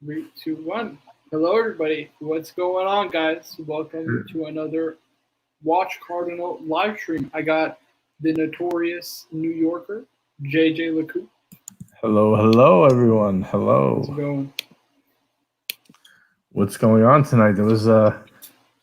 Three, two, one. Hello, everybody. What's going on, guys? Welcome to another Watch Cardinal live stream. I got the notorious New Yorker, JJ LeCoux. Hello, everyone. How's it Hello. going? What's going on tonight? There was a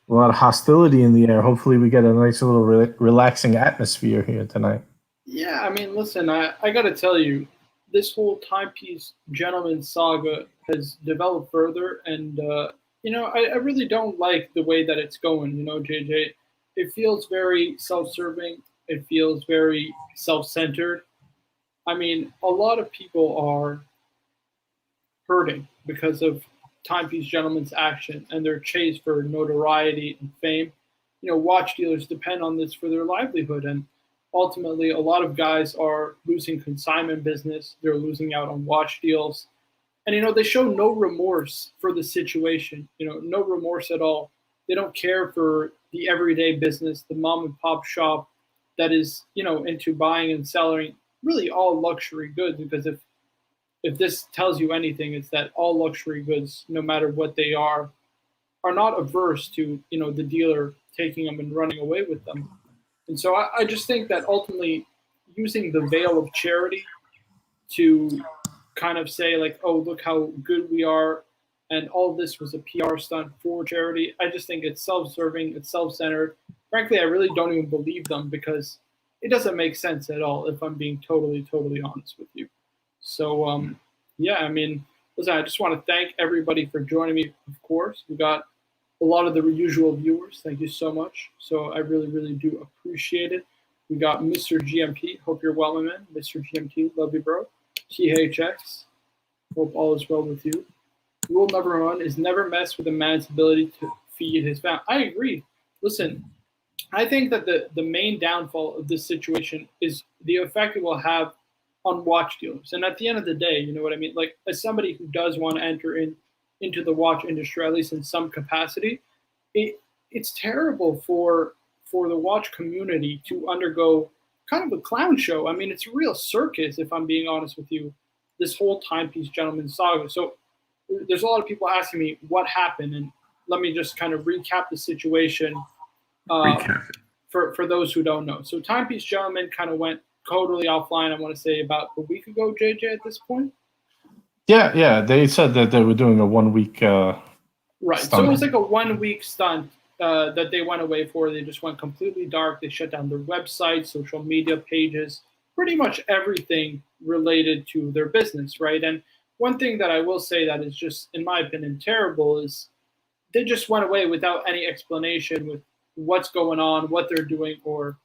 lot of hostility in the air. Hopefully, we get a nice little relaxing atmosphere here tonight. Yeah, listen, I got to tell you, this whole Timepiece Gentleman saga has developed further, and, I really don't like the way that it's going, JJ. It feels very self serving, it feels very self centered. A lot of people are hurting because of Timepiece Gentleman's action and their chase for notoriety and fame. Watch dealers depend on this for their livelihood, and ultimately, a lot of guys are losing consignment business. They're losing out on watch deals, and they show no remorse for the situation. No remorse at all. They don't care for the everyday business, the mom and pop shop that is into buying and selling really all luxury goods, because if this tells you anything, it's that all luxury goods, no matter what they are not averse to the dealer taking them and running away with them. And so I just think that ultimately using the veil of charity to kind of say like, oh, look how good we are, and all this was a PR stunt for charity, I just think it's self-serving, it's self-centered. Frankly, I really don't even believe them, because it doesn't make sense at all, if I'm being totally, totally honest with you. So, listen, I just want to thank everybody for joining me, of course. We got a lot of the usual viewers. Thank you so much. So I really, really do appreciate it. We got Mr. GMP. Hope you're well, my man. Mr. GMT, love you, bro. THX, hope all is well with you. Rule number one is never mess with a man's ability to feed his family. I agree. Listen, I think that the main downfall of this situation is the effect it will have on watch dealers. And at the end of the day, you know what I mean? Like, as somebody who does want to enter into the watch industry, at least in some capacity, it's terrible for the watch community to undergo kind of a clown show. It's a real circus, if I'm being honest with you, this whole Timepiece Gentleman saga. So there's a lot of people asking me what happened, and let me just kind of recap the situation for those who don't know. So Timepiece Gentleman kind of went totally offline, I want to say, about a week ago, JJ, at this point. Yeah. They said that they were doing a 1 week right. stunt. So it was like a 1 week stunt that they went away for. They just went completely dark. They shut down their website, social media pages, pretty much everything related to their business, right? And one thing that I will say that is just, in my opinion, terrible is they just went away without any explanation with what's going on, what they're doing, or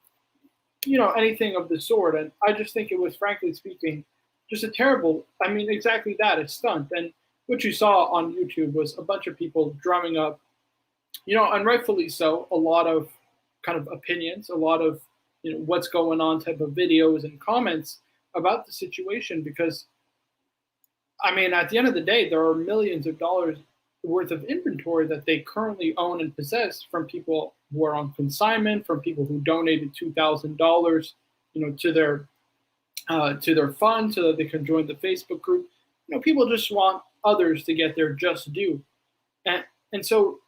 anything of the sort. And I just think it was, frankly speaking, just a terrible, exactly that, a stunt. And what you saw on YouTube was a bunch of people drumming up, and rightfully so, a lot of kind of opinions, a lot of, what's going on type of videos and comments about the situation. Because, at the end of the day, there are millions of dollars worth of inventory that they currently own and possess from people who are on consignment, from people who donated $2,000, to their fund so that they can join the Facebook group. People just want others to get their just due, and so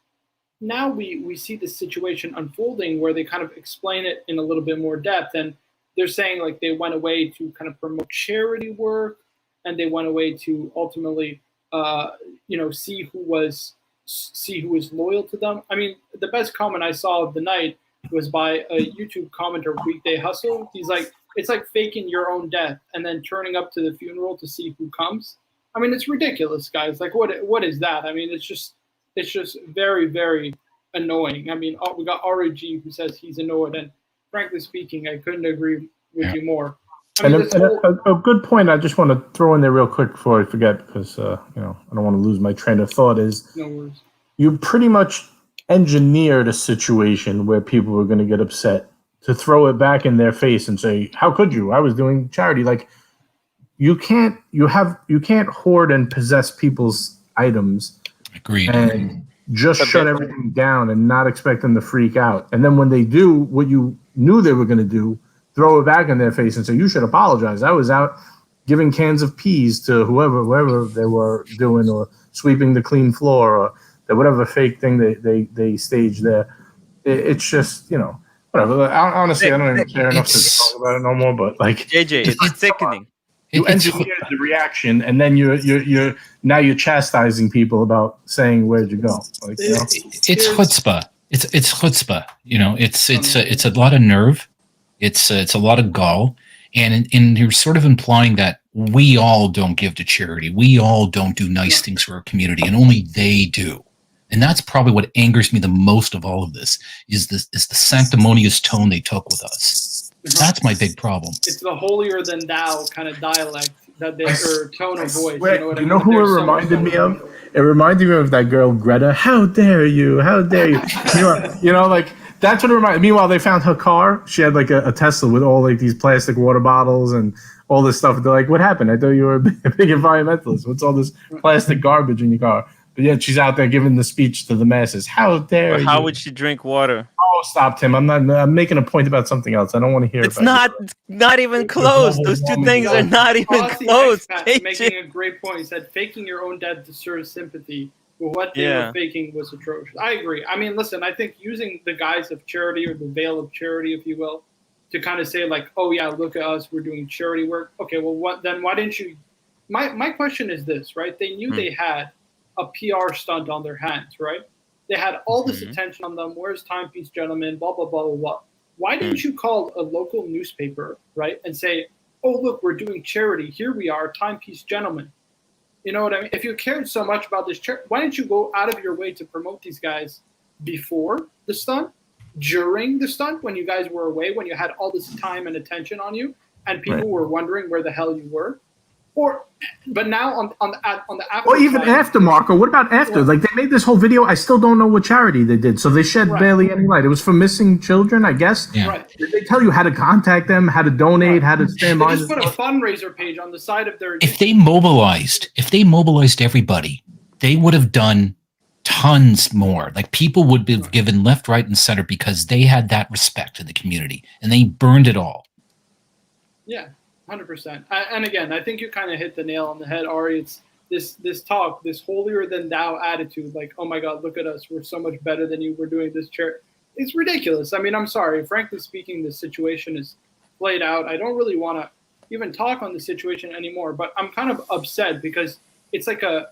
now we see this situation unfolding where they kind of explain it in a little bit more depth, and they're saying like they went away to kind of promote charity work, and they went away to ultimately see who was loyal to them. The best comment I saw of the night was by a YouTube commenter, Weekday Hustle. He's like, it's like faking your own death and then turning up to the funeral to see who comes. It's ridiculous, guys. Like, what is that? It's just very, very annoying. We got RAG who says he's annoyed, and frankly speaking, I couldn't agree with you more. A good point I just want to throw in there real quick before I forget, because I don't want to lose my train of thought, is no worries. You pretty much engineered a situation where people were going to get upset to throw it back in their face and say, how could you? I was doing charity. Like, you can't hoard and possess people's items. Agreed. And just shut everything down and not expect them to freak out. And then when they do what you knew they were going to do, throw it back in their face and say, you should apologize. I was out giving cans of peas to whoever they were doing, or sweeping the clean floor, or whatever fake thing they staged there. It's just, whatever. Honestly, I don't even care enough to talk about it no more. But like, JJ, it's sickening. You engineered the reaction, and then you're chastising people about saying where'd you go. Like, it's chutzpah. It's chutzpah. It's a lot of nerve. It's a lot of gall, and you're sort of implying that we all don't give to charity. We all don't do nice things for our community, and only they do. And that's probably what angers me the most of all of this is the sanctimonious tone they took with us. That's my big problem. It's the holier than thou kind of dialect that or tone of voice. You know who it reminded me of? It reminded me of that girl Greta. How dare you? How dare you? Like that's what it reminded. Meanwhile, they found her car. She had like a Tesla with all like these plastic water bottles and all this stuff. They're like, "What happened? I thought you were a big environmentalist. What's all this plastic garbage in your car?" But yet she's out there giving the speech to the masses. How dare you? How would she drink water? Oh, stop, Tim. I'm making a point about something else. I don't want to hear it's not even close. Those two things are not even close. Making a great point. He said faking your own death to serve sympathy. But what they were faking was atrocious. I agree. I mean, listen, I think using the guise of charity or the veil of charity, if you will, to kind of say like, oh yeah, look at us, we're doing charity work. Okay, well, why didn't you? My question is this, right? They knew they had a PR stunt on their hands, right? They had all this attention on them. Where's Timpiece, gentlemen? Blah, blah, blah, blah, blah. Why didn't you call a local newspaper, right, and say, oh, look, we're doing charity. Here we are, Timpiece, gentlemen. You know what I mean? If you cared so much about this charity, why didn't you go out of your way to promote these guys before the stunt, during the stunt, when you guys were away, when you had all this time and attention on you, and people were wondering where the hell you were? But now on the after. Or even after, Marco. What about after? Like they made this whole video. I still don't know what charity they did. So they shed barely any light. It was for missing children, I guess. Yeah. Right. Did they tell you how to contact them, how to donate, how to stand by? They just put a fundraiser page on the side of their. If they mobilized everybody, they would have done tons more. Like people would be given left, right, and center because they had that respect in the community, and they burned it all. Yeah. 100%. And again, I think you kind of hit the nail on the head, Ari. It's this talk, this holier than thou attitude. Like, oh my God, look at us. We're so much better than you. We're doing this chair. It's ridiculous. I mean, I'm sorry. Frankly speaking, this situation is played out. I don't really want to even talk on the situation anymore, but I'm kind of upset because it's like a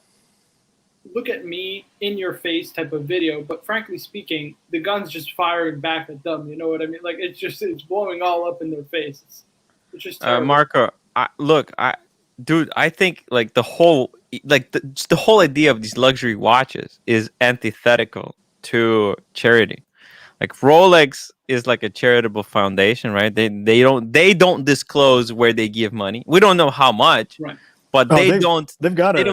look at me in your face type of video. But frankly speaking, the gun's just firing back at them. You know what I mean? Like it's blowing all up in their faces. Marco, I think like the whole idea of these luxury watches is antithetical to charity. Like Rolex is like a charitable foundation, right? They don't disclose where they give money. We don't know how much, but they don't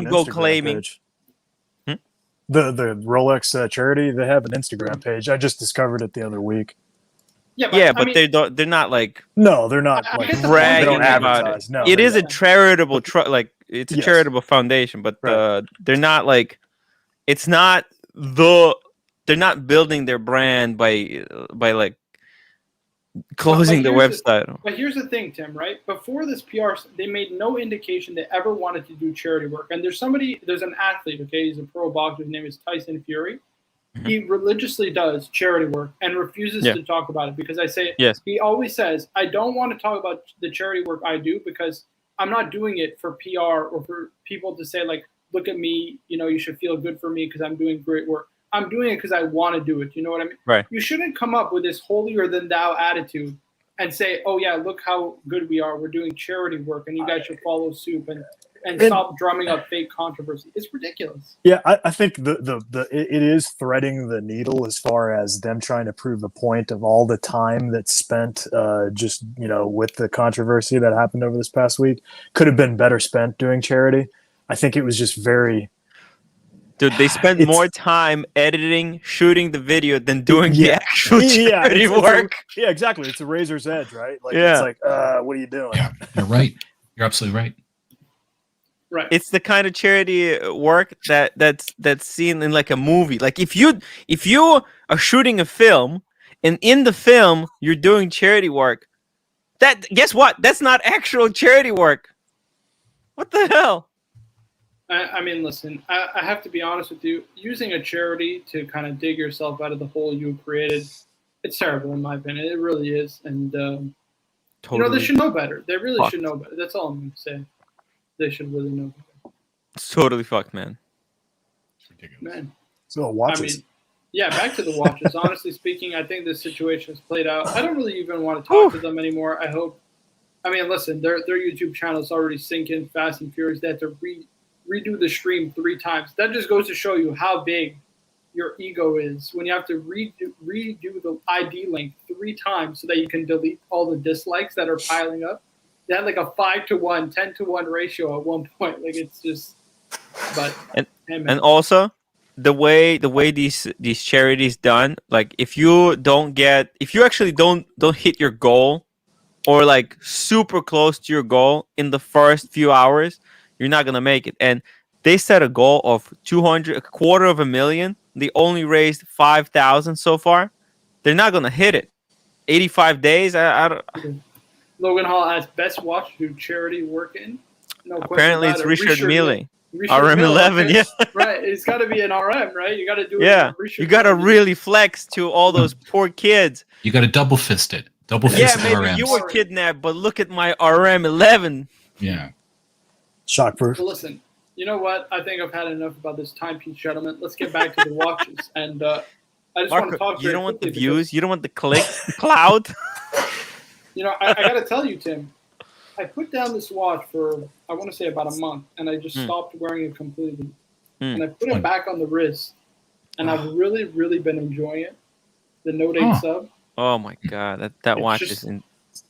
go claiming. Page. The Rolex charity, they have an Instagram page. I just discovered it the other week. But they're not like they're not like bragging they don't about advertise. it. No, it is a charitable it's a charitable foundation, but they're not like they're not building their brand by like closing the website. But here's the thing, Tim, right? Before this PR, they made no indication they ever wanted to do charity work. And there's an athlete, okay? He's a pro boxer. His name is Tyson Fury. He religiously does charity work and refuses to talk about it because I say he always says, I don't want to talk about the charity work I do because I'm not doing it for PR or for people to say like, look at me, you should feel good for me because I'm doing great work. I'm doing it because I want to do it. You know what I mean? Right. You shouldn't come up with this holier than thou attitude and say, oh yeah, look how good we are. We're doing charity work and you guys should follow suit and stop drumming up fake controversy. It's ridiculous. Yeah, I think it is threading the needle as far as them trying to prove a point of all the time that's spent just with the controversy that happened over this past week could have been better spent doing charity. I think it was just very. Dude, they spent more time editing, shooting the video than doing the actual charity work. Yeah, exactly. It's a razor's edge, right? Like it's like, what are you doing? Yeah, you're right. You're absolutely right. Right. It's the kind of charity work that's seen in like a movie. Like if you are shooting a film and in the film you're doing charity work, guess what? That's not actual charity work. What the hell? I mean, listen, I have to be honest with you. Using a charity to kind of dig yourself out of the hole you created, it's terrible in my opinion. It really is. And, Totally. they should know better. They really fucked. should know better. That's all I'm going to say. They should really know better. It's totally fucked, man. It's ridiculous. Man. So watches. I mean, yeah, back to the watches. Honestly speaking, I think this situation has played out. I don't really even want to talk to them anymore. I mean, listen, their YouTube channel is already sinking fast and furious. They had to redo the stream 3 times. That just goes to show you how big your ego is when you have to redo the ID link 3 times so that you can delete all the dislikes that are piling up. They had like a 5-to-1, 10-to-1 ratio at one point. Like it's just, but and also the way these charities done, like if you actually don't hit your goal or like super close to your goal in the first few hours, you're not gonna make it. And they set a goal of 200, $250,000. They only raised 5,000 so far. They're not gonna hit it. 85 days. I don't. Logan Hall has best watch to charity work in. No Apparently, it's Richard Mille. Richard RM11, okay. yeah. Right, it's got to be an RM, right? You got to do it. Yeah, you got to Mille. really flex to all those poor kids. You got to double fist it. Double Yeah, fist maybe RMs. you were kidnapped, but look at my RM11. Yeah. Shockproof. So listen, you know what? I think I've had enough about this timepiece, gentlemen. Let's get back to the watches. And I just want to talk. You don't want the views. You don't want the clicks, the cloud. You know, I got to tell you, Tim. I put down this watch for, I want to say about a month, and I just stopped wearing it completely. And I put it back on the wrist, and I've really, really been enjoying it. The Note 8 sub. Oh my god, that watch is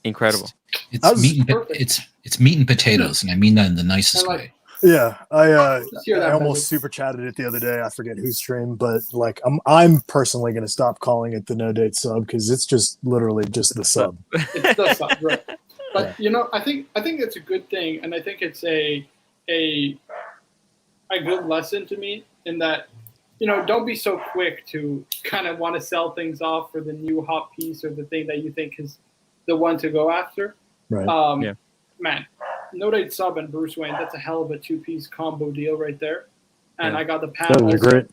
incredible. It's meat and potatoes, and I mean that in the nicest way. Yeah, I that almost super chatted it the other day. I forget whose stream, but like I'm personally going to stop calling it the No Date sub because it's just literally just the sub. It's the sub, right? But you know, I think it's a good thing, and I think it's a good lesson to me in that, you know, don't be so quick to kind of want to sell things off for the new hot piece or the thing that you think is the one to go after. Right. Man, Note 8 sub and Bruce Wayne, that's a hell of a 2-piece combo deal right there. And I got the Pam. Those are great.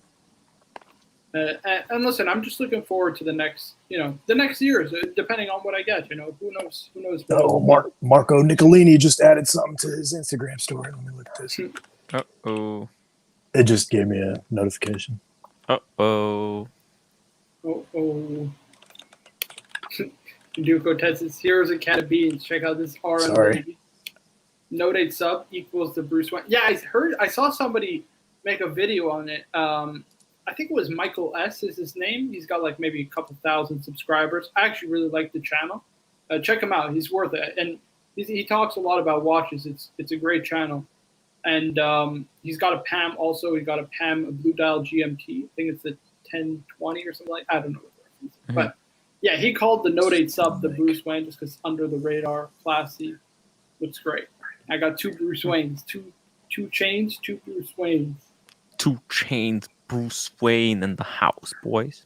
And listen, I'm just looking forward to the next years, depending on what I get. You know, who knows? Oh, Marco Nicolini just added something to his Instagram story. Let me look at this. Uh-oh. It just gave me a notification. Uh-oh. Oh. Duco Texas, here's a can of beans. Check out this RM. Sorry. Note 8 sub equals the Bruce Wayne. Yeah, I saw somebody make a video on it. I think it was Michael S. is his name. He's got like maybe a couple thousand subscribers. I actually really like the channel. Check him out. He's worth it. And he talks a lot about watches. It's a great channel. And he's got a PAM also. He got a PAM, a Blue Dial GMT. I think it's the 1020 or something like that. I don't know what the reference is. But yeah, he called the Note 8 sub the Bruce Wayne just because under the radar, classy. Looks great. I got 2 Bruce Waynes. Two chains, 2 Bruce Waynes. 2 chains, Bruce Wayne in the house, boys.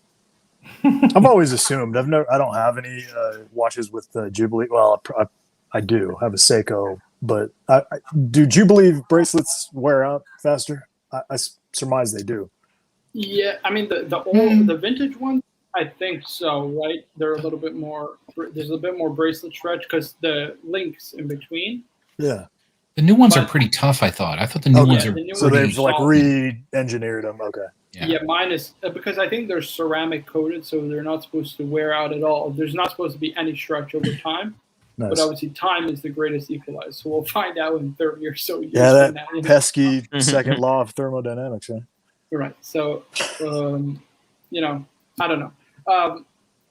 I've always assumed. I don't have any watches with Jubilee. Well, I do have a Seiko, but do Jubilee bracelets wear out faster? I surmise they do. Yeah, I mean the vintage ones, I think so. Right? They're a little bit more. There's a bit more bracelet stretch because the links in between. Yeah. The new ones are pretty tough, I thought. I thought the new ones are so they've like re-engineered them. Okay. Yeah, mine is because I think they're ceramic coated, so they're not supposed to wear out at all. There's not supposed to be any stretch over time. Nice. But obviously, time is the greatest equalizer. So we'll find out in 30 or so years. Yeah, that now, pesky second law of thermodynamics. Yeah. Right. So, you know, I don't know.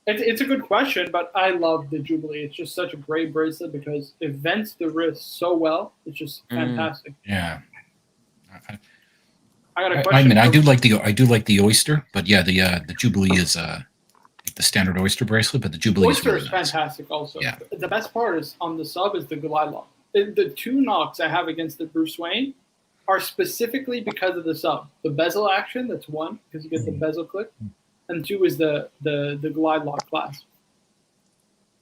It's a good question, but I love the Jubilee. It's just such a great bracelet because it vents the wrist so well. It's just fantastic. Yeah. I got a question. I mean, I do like the Oyster, but yeah, the Jubilee is the standard Oyster bracelet, but the Jubilee Oyster is is really fantastic also. Yeah. The best part is on the sub is the glide lock. The 2 knocks I have against the Bruce Wayne are specifically because of the sub. The bezel action, that's 1, because you get the bezel click. And 2 is the glide lock clasp.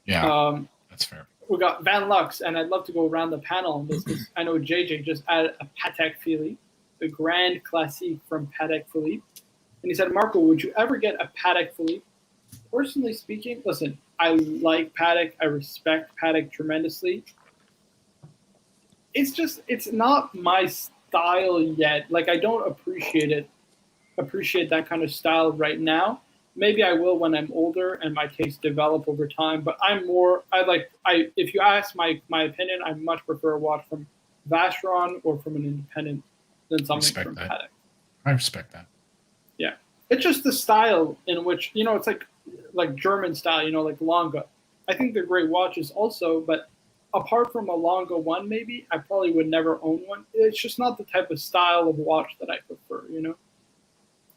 Yeah, that's fair. we got Van Lux, and I'd love to go around the panel on this because I know JJ just added a Patek Philippe, the Grand Classique from Patek Philippe. And he said, Marco, would you ever get a Patek Philippe? Personally speaking, listen, I like Patek. I respect Patek tremendously. It's not my style yet. Like, I don't appreciate that kind of style right now. Maybe I will when I'm older and my taste develop over time. But if you ask my opinion, I much prefer a watch from Vacheron or from an independent than something from Patek. I respect that. Yeah. It's just the style in which, it's like German style, like Longa. I think they're great watches also, but apart from a Longa one, maybe, I probably would never own one. It's just not the type of style of watch that I prefer,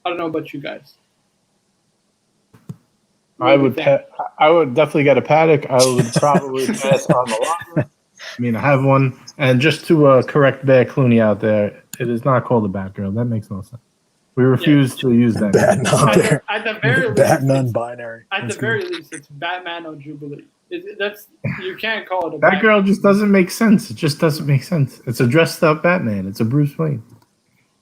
I don't know about you guys. I would definitely get a Patek. I would probably pass on the Longa. I mean, I have one. And just to correct Bear Clooney out there, it is not called a Batgirl. That makes no sense. We refuse to use that. At the very least, Bat non-binary. At the very least, it's Batman on Jubilee. You can't call it a That girl just doesn't make sense. It just doesn't make sense. It's a dressed up Batman. It's a Bruce Wayne.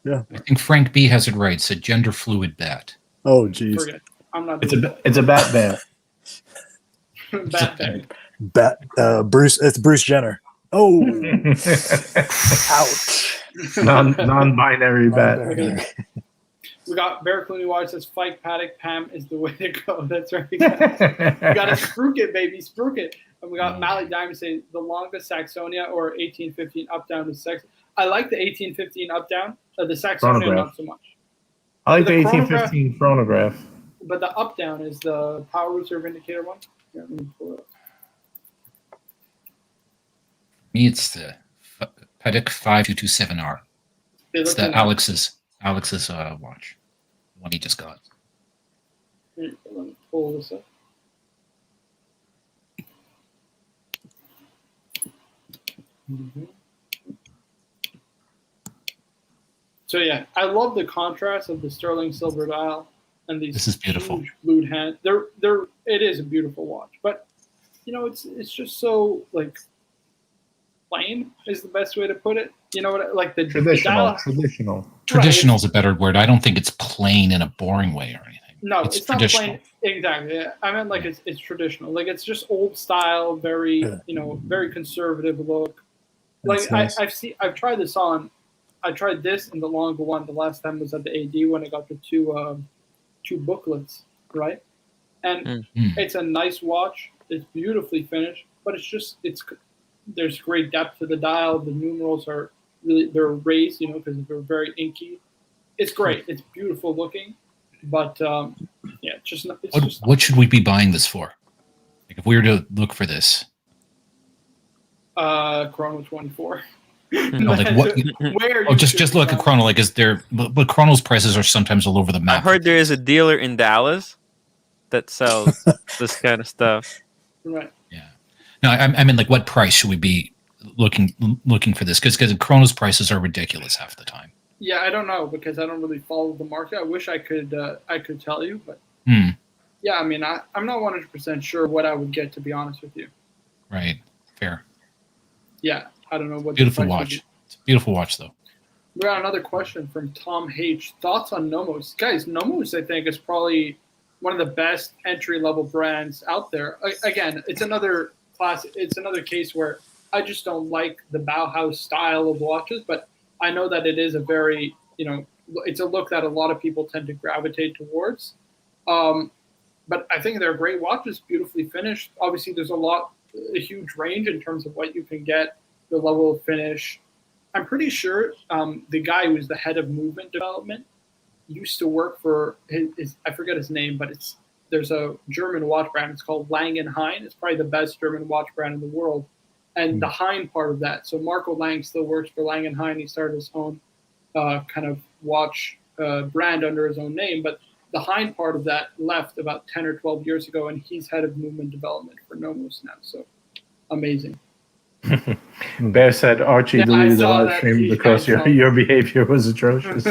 Yeah. I think Frank B has it right. It's a gender fluid bat. Oh, geez. I'm not. It's a bat bear. Bruce. It's Bruce Jenner. Oh, ouch. Non-binary bat. We got Bear Clooney watch says Fike Patek Pam is the way to go. That's right. We got to spruik it, baby, spruik it. And we got Mally Diamond say the longest Saxonia or 1815 up down is sex. I like the 1815 up down. The Saxonia Chronograph. not so much. I like the 1815 chronograph. But the up down is the power reserve indicator one. Yeah, let me pull it up. Me, it's the Patek 5227R. It's the Alex's watch, the one he just got. Let me pull this up. Mm-hmm. So yeah, I love the contrast of the sterling silver dial and these. This is beautiful. Huge blued hands. It is a beautiful watch, but it's just so like plain is the best way to put it. You know what? Like the traditional. Traditional is a better word. I don't think it's plain in a boring way or anything. No, it's not plain. Exactly. Yeah. I meant like it's traditional. Like it's just old style, very very conservative look. Like nice. I've tried this on. I tried this and the longer one. The last time was at the AD when I got the two booklets, right? And it's a nice watch. It's beautifully finished, but there's great depth to the dial. The numerals are they're raised, because they're very inky. It's great. It's beautiful looking, but what should we be buying this for? Like if we were to look for this, Chrono 24. No, like what? Just look at Chrono. Like, is there? But Chrono's prices are sometimes all over the map. I heard there is a dealer in Dallas that sells this kind of stuff. Right. Yeah. No, I mean, like, what price should we be looking for this? Because Chrono's prices are ridiculous half the time. Yeah, I don't know because I don't really follow the market. I wish I could tell you, but yeah, I mean, I'm not 100% sure what I would get, to be honest with you. Right. Fair. Yeah. I don't know what. Beautiful watch. It's a beautiful watch, though. We got another question from Tom H. Thoughts on Nomos, guys? Nomos, I think, is probably one of the best entry-level brands out there. Again, it's another class. It's another case where I just don't like the Bauhaus style of watches, but I know that it is a very, it's a look that a lot of people tend to gravitate towards. But I think they're great watches, beautifully finished. Obviously, there's a huge range in terms of what you can get. The level of finish. I'm pretty sure the guy who was the head of movement development used to work for I forget his name, but there's a German watch brand. It's called Lang & Hein. It's probably the best German watch brand in the world. And the Hein part of that. So Marco Lang still works for Lang & Hein. He started his own kind of watch brand under his own name. But the Hein part of that left about 10 or 12 years ago, and he's head of movement development for Nomos now. So amazing. Bear said Archie deleted the live stream because your behavior was atrocious.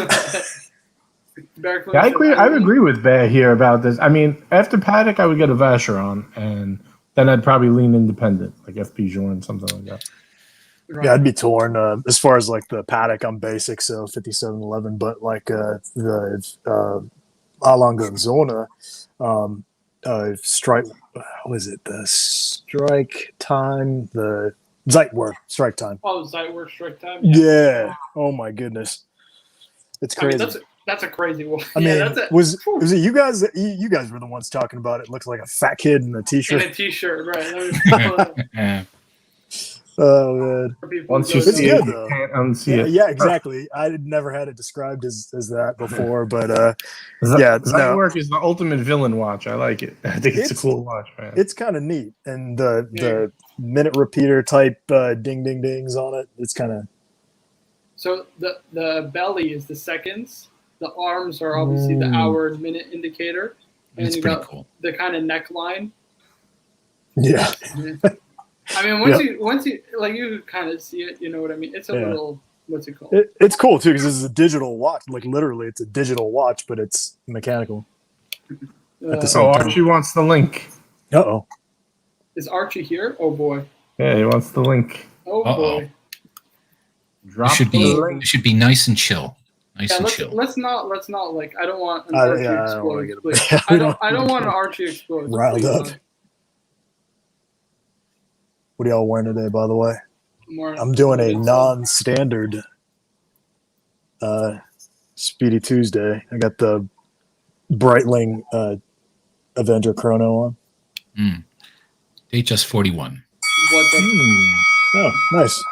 I agree with Bear here about this. I mean, after Patek, I would get a Vacheron, and then I'd probably lean independent, like FP Journe, something like that. Right. Yeah, I'd be torn. As far as like the paddock, I'm basic, so 5711. But like the Alanganzona, strike. What is it? The strike time. The Zeitwerk strike time. Oh, Zeitwerk strike time. Yeah. Oh my goodness, it's I mean, crazy. that's a crazy one. I mean, that's it. was it you guys? You guys were the ones talking about it. Looks like a fat kid in a In t-shirt. a t-shirt, right? Yeah. Oh man, Once you It's see it, good, you though. can't unsee yeah, it. yeah, exactly. I had never had it described as that before, but Zeitwerk is the ultimate villain watch. I like it. I think it's a cool watch, man. it's kind of neat, and the minute repeater type ding ding dings on it. It's kind of So the belly is the seconds. The arms are obviously the hour and minute indicator, and It's you pretty got cool. the kind of neckline. yeah. I mean, once you like, you kind of see it. You know what I mean? It's a little, what's it called? It's cool too because this is a digital watch. Like literally, it's a digital watch, but it's mechanical. At the same So time. Archie wants the link. Uh-oh. Is Archie here? Oh boy. Yeah, he wants the link. Oh Uh-oh. boy. Drop It the link. should be nice and chill. Nice Yeah, and let's chill. not like, I don't want an I Archie don't wanna explode. get Please. we I don't want an Archie explode. riled Please up. don't. What are y'all wearing today, by the way? More- I'm doing a it's, non-standard Speedy Tuesday. I got the Breitling Avenger Chrono on. HS 41. What the? Oh, nice.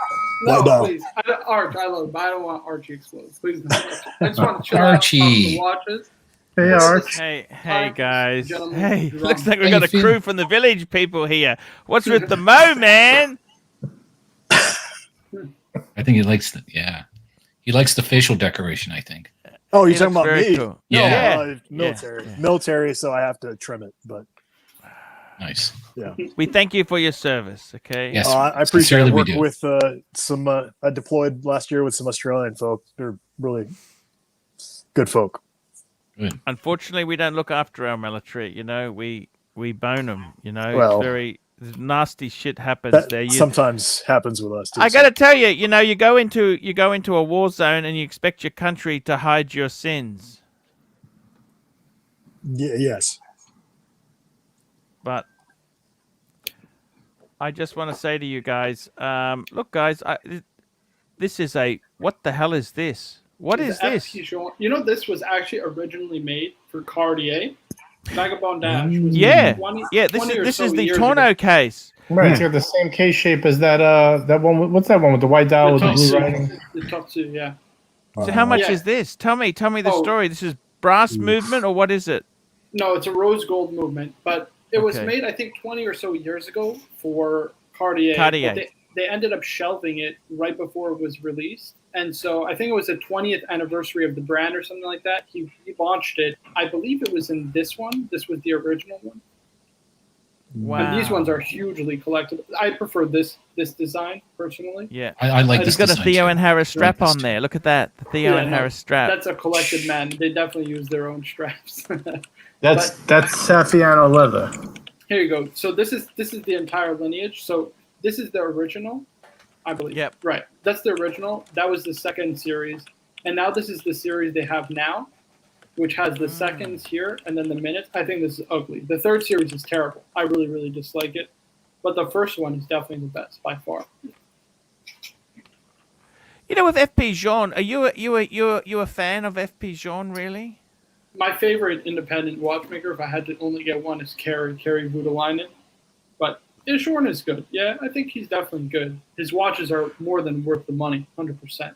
No, Light down. please. Arch, I love it, but I don't want Archie explode. Please don't. I just want to chill Archie. out, talk to watches. Hey, Arch. Hey, Hi, guys. gentlemen. Hey, Drum. looks like we've How got you a feeling? crew from the village people here. What's with the mo, man? I think he likes the he likes the facial decoration. I think. Oh, you're He talking looks about very me? cool. Yeah. No, military. Yeah. Military, so I have to trim it. But Nice. yeah. We thank you for your service, okay? Yes. I appreciate sincerely it. we Work do. with some. I deployed last year with some Australian folk. They're really good folk. Good. Unfortunately, we don't look after our military. You know, we bone them. You know, Well, it's very nasty shit happens That there. sometimes happens with us too. I got to tell you, you know, you go into a war zone and you expect your country to hide your sins, Yes. but I just want to say to you guys, look, guys, this is what the hell is this? What is The this? FP Journe. You know, this was actually originally made for Cartier. Vagabond Dash was Yeah, 20, yeah. 20 or This so is the years Torno ago. case. Right, it's got the same case shape as that one. What's that one with the white dial with the Top blue two. writing? The top two, yeah. So how much Yeah. is this? Tell me the Oh. story. This is brass movement or what is it? No, it's a rose gold movement, but it was Okay. made, I think, 20 or so years ago for Cartier. Cartier. But they ended up shelving it right before it was released. And so I think it was the 20th anniversary of the brand or something like that. He launched it. I believe it was in this one. This was the original one. Wow. And these ones are hugely collectible. I prefer this design personally. Yeah. I like He's this. got a design Theo too. and Harris I like strap this on too. there. Look at that. The Theo Yeah, and no, Harris strap. That's a collected man. They definitely use their own straps. That's Saffiano leather. Here you go. So this is the entire lineage. So this is the original, I believe. Yep. Right. That's the original. That was the second series. And now this is the series they have now, which has the seconds here and then the minutes. I think this is ugly. The third series is terrible. I really, really dislike it. But the first one is definitely the best by far. You know, with FP Journe, are you a fan of FP Journe, really? My favorite independent watchmaker, if I had to only get one, is Kerry Voutilainen. But Journe is good. Yeah, I think he's definitely good. His watches are more than worth the money, 100%.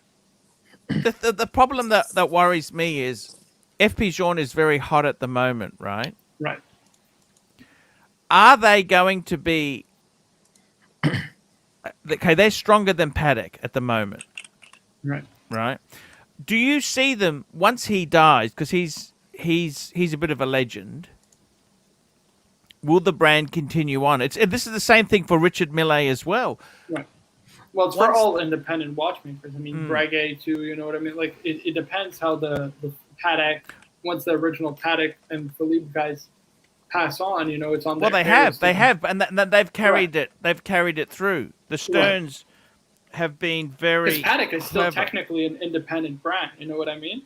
The problem that worries me is FP Journe is very hot at the moment, right? Right. Are they going to be... Okay, they're stronger than Paddock at the moment, Right. right? Do you see them, once he dies, because he's a bit of a legend, will the brand continue on? This is the same thing for Richard Millet as well. Right. Well, it's for Once- all independent watchmakers. I mean, Breguet too. You know what I mean? Like it depends how the Patek, once the original Patek and Philippe guys pass on. You know, it's on. Well, their they have, heirs to- and they've carried it. They've carried it through. The Stearns have been very Because Paddock is still clever. technically an independent brand. You know what I mean?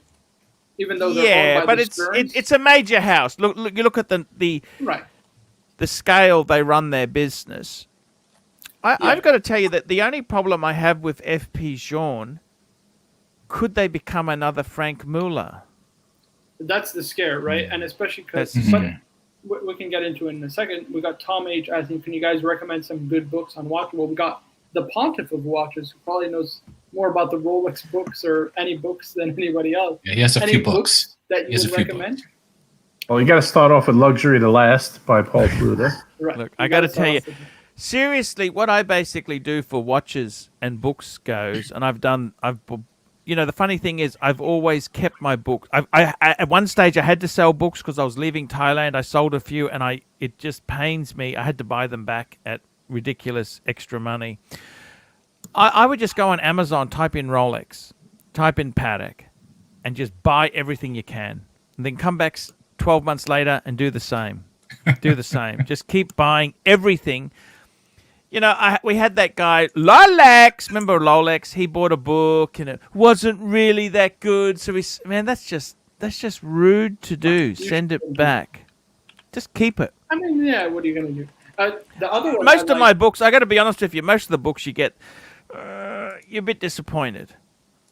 Even though they're owned by but the it's Stearns. it's a major house. Look, you look at the right. scale they run their business. I've got to tell you that the only problem I have with FP Jean, could they become another Frank Muller? That's the scare, right? And especially because we can get into it in a second. We got Tom H asking, can you guys recommend some good books on watches? Well, we got the Pontiff of Watches, who probably knows more about the Rolex books or any books than anybody else. Yeah, he has a Any few books. that you would recommend? Well, you got to start off with Luxury to Last by Paul Pluter. Right. Look, I got to tell you, seriously, what I basically do for watches and books goes, and the funny thing is, I've always kept my books. At one stage, I had to sell books because I was leaving Thailand. I sold a few, and it just pains me. I had to buy them back at ridiculous extra money. I would just go on Amazon, type in Rolex, type in Patek, and just buy everything you can, and then come back 12 months later and do the same. Just keep buying everything. You know, we had that guy, Lolex. Remember Lolex? He bought a book and it wasn't really that good. So that's just rude to do. Send it back. Just keep it. I mean, yeah, what are you going to do? The other one Most of my books, I got to be honest with you, most of the books you get, you're a bit disappointed.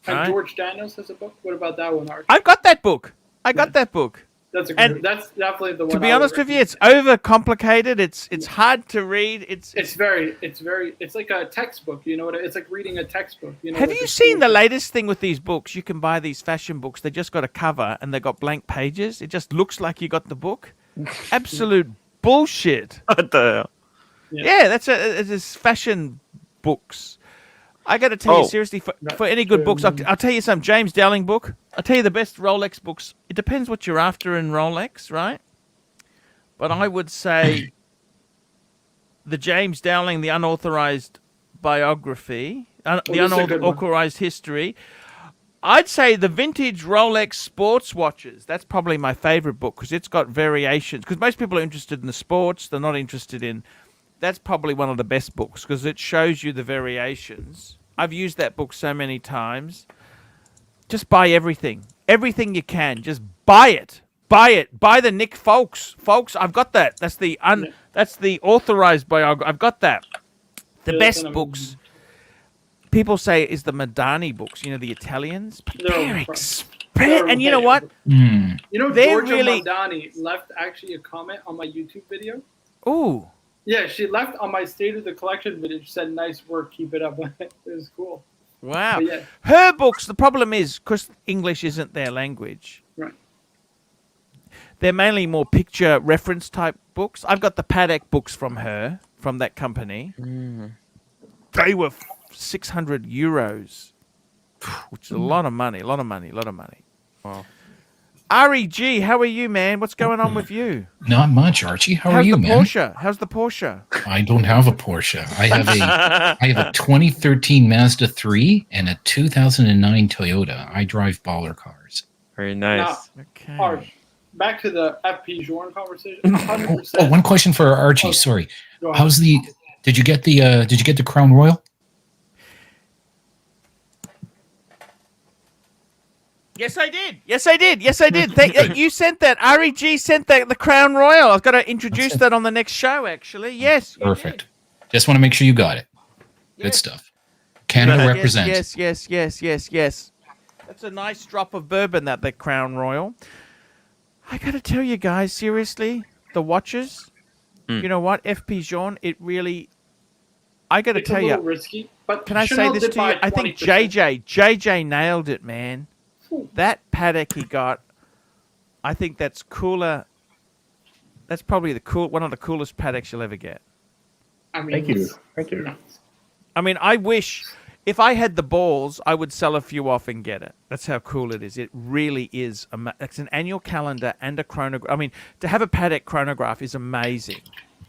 And right? George Daniels has a book. What about that one, Archie? I've got that book. That book. That's definitely the one. To be honest with you, it's overcomplicated. It's hard to read. It's like a textbook. You know what? It's like reading a textbook. You know. Have you seen the latest thing with these books? You can buy these fashion books. They just got a cover and they got blank pages. It just looks like you got the book. Absolute bullshit. What the hell? Yeah, it's fashion books. I got to tell you seriously, for any good books, I'll tell you some James Dowling book. I'll tell you the best Rolex books. It depends what you're after in Rolex, right? But I would say the James Dowling, the unauthorized biography, the unauthorized history. I'd say the vintage Rolex sports watches. That's probably my favorite book because it's got variations. Because most people are interested in the sports. They're not interested in... That's probably one of the best books because it shows you the variations. I've used that book so many times. Just buy everything. Everything you can. Just buy it. Buy it. Buy the Nick Folks. Folks, I've got that. That's the authorized biography. I've got that. The best books, people say, is the Madani books. You know, the Italians. But they're expensive. And you know what? You know, They're Georgia really... Madani left actually a comment on my YouTube video. Ooh. Yeah, she left on my State of the Collection video. She said, nice work, keep it up. It was cool. Wow. Yeah. Her books, the problem is, because English isn't their language, right. They're mainly more picture reference type books. I've got the Patek books from her, from that company. They were 600 euros, which is a lot of money, Wow. REG, how are you, man? What's going on with you? Not much, Archie. How are you, man? How's the Porsche? I don't have a Porsche. I have a 2013 Mazda 3 and a 2009 Toyota. I drive baller cars. Very nice. Okay. Arch, back to the FP Journe conversation. 100%. Oh, one question for Archie. Sorry. How's the? Did you get the Crown Royal? Yes, I did. You sent that. REG sent the Crown Royal. I've got to introduce that on the next show, actually. Yes. Perfect. Just want to make sure you got it. Good stuff. Canada represents. Yes. That's a nice drop of bourbon, that Crown Royal. I got to tell you guys, seriously, the watches, you know what? FP Jean, it really... I got to tell you... It's a little risky, but can I say this to you? I think JJ nailed it, man. That Patek he got, I think that's cooler. That's probably one of the coolest Pateks you'll ever get. I mean, Thank you. I mean, I wish if I had the balls, I would sell a few off and get it. That's how cool it is. It really is. It's an annual calendar and a chronograph. I mean, to have a Patek chronograph is amazing.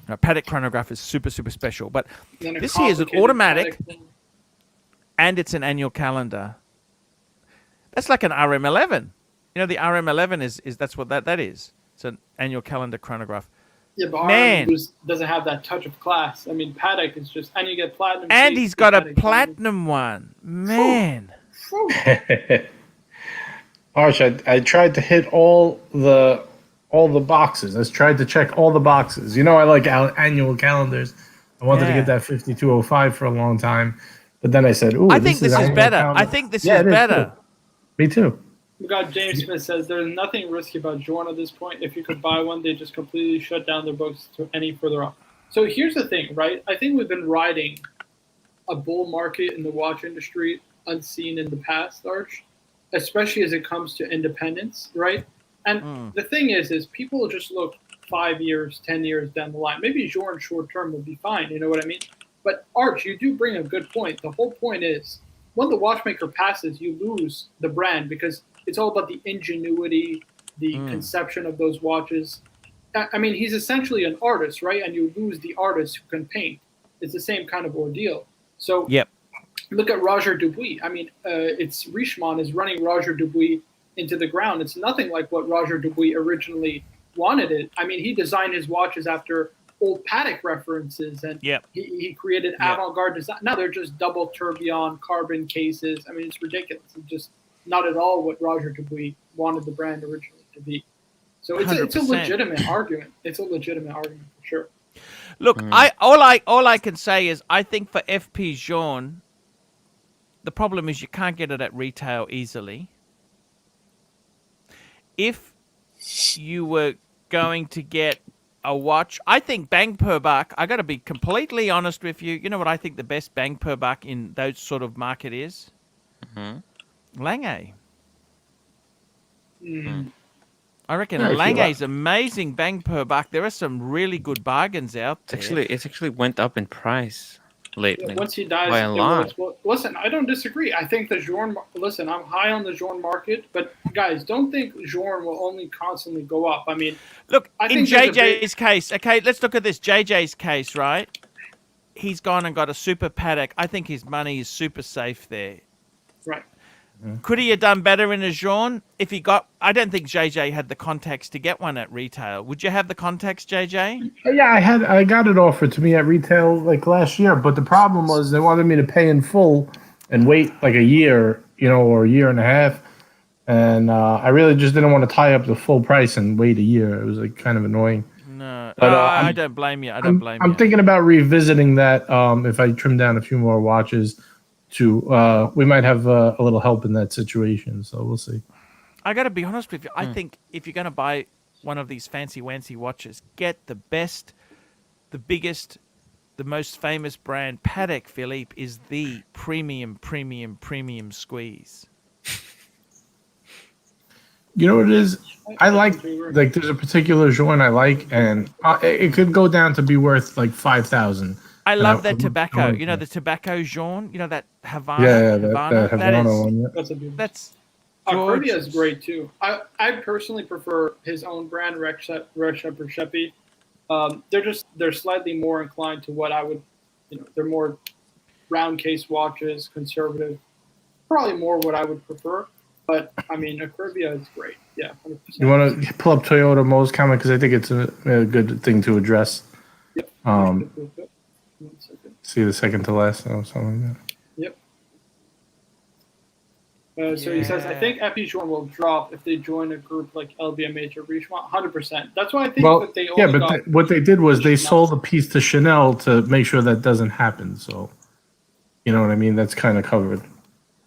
A Patek chronograph is super, super special. But this here is an automatic, and it's an annual calendar. That's like an RM11. You know, the RM11 is that's what that is. It's an annual calendar chronograph. Yeah, but Man. Arnold doesn't have that touch of class. I mean, Paddock is just, and you get platinum. And case he's with got a Paddock. platinum one. Man. Phew. Arch, I tried to hit all the boxes. I tried to check all the boxes. You know, I like annual calendars. I wanted to Yeah. get that 5205 for a long time, but then I said, "Ooh, I think this is annual better. calendar." I think this Yeah, is it is, better. too. Me too. We got James Smith says there's nothing risky about Jordan at this point. If you could buy one, they just completely shut down their books to any further off. So here's the thing, right? I think we've been riding a bull market in the watch industry unseen in the past, Arch, especially as it comes to independence, right? And the thing is people just look 5 years, 10 years down the line. Maybe Jordan short term will be fine, you know what I mean? But Arch, you do bring a good point. The whole point is when the watchmaker passes, you lose the brand because it's all about the ingenuity, the conception of those watches. I mean, he's essentially an artist, right? And you lose the artist who can paint. It's the same kind of ordeal. So Yep. look at Roger Dubuis. I mean, it's Richemont is running Roger Dubuis into the ground. It's nothing like what Roger Dubuis originally wanted it. I mean, he designed his watches after old Patek references, and Yep. he created avant-garde design. Now they're just double tourbillon carbon cases. I mean, it's ridiculous. It's just not at all what Roger Dubuis wanted the brand originally to be. So it's a 100%. legitimate argument. It's a legitimate argument for sure. Look, all I can say is I think for FP Jean, the problem is you can't get it at retail easily. If you were going to get a watch, I think bang per buck, I got to be completely honest with you. You know what I think the best bang per buck in those sort of market is? Lange. I reckon Yeah, if you Lange's amazing bang per buck. There are some really good bargains out there. It's actually went up in price lately. Once he dies, by a lot. well, listen, I don't disagree. I think the Journe. Listen, I'm high on the Journe market, but guys, don't think Journe will only constantly go up. I mean, Look, I in think there's a JJ's case, okay, let's look at this. JJ's case, right? He's gone and got a super Paddock. I think his money is super safe there. right. Could he have done better in a Jean if he got? I don't think JJ had the contacts to get one at retail. Would you have the contacts, JJ? Yeah, I got it offered to me at retail like last year, but the problem was they wanted me to pay in full and wait like a year, or a year and a half, and I really just didn't want to tie up the full price and wait a year. It was like kind of annoying. No, But, I don't blame you. I'm thinking about revisiting that if I trim down a few more watches. We might have a little help in that situation, so we'll see. I got to be honest with you. I think if you're going to buy one of these fancy-wancy watches, get the best, the biggest, the most famous brand. Patek Philippe is the premium squeeze. You know what it is? I like there's a particular joint I like, and it could go down to be worth like 5,000. I love that tobacco. You know the tobacco Jean. You know that Havana. Yeah, Havana. that Havana one. Yeah. That's a beautiful. That's Corvia is gorgeous. great too. I personally prefer his own brand, Red Shepherd Sheppy. They're slightly more inclined to what I would, they're more round case watches, conservative, probably more what I would prefer. But I mean, a Corvia is great. Yeah, 100%. You want to pull up Toyota Mo's comment because I think it's a good thing to address. Yep. Um, 1 second. See the second to last or something like that. Yep. So he says, I think Epijourne will drop if they join a group like LVMH or Richemont. 100%. That's why I think that they only got. What they did was they sold a piece to Chanel to make sure that doesn't happen. So, you know what I mean? That's kind of covered.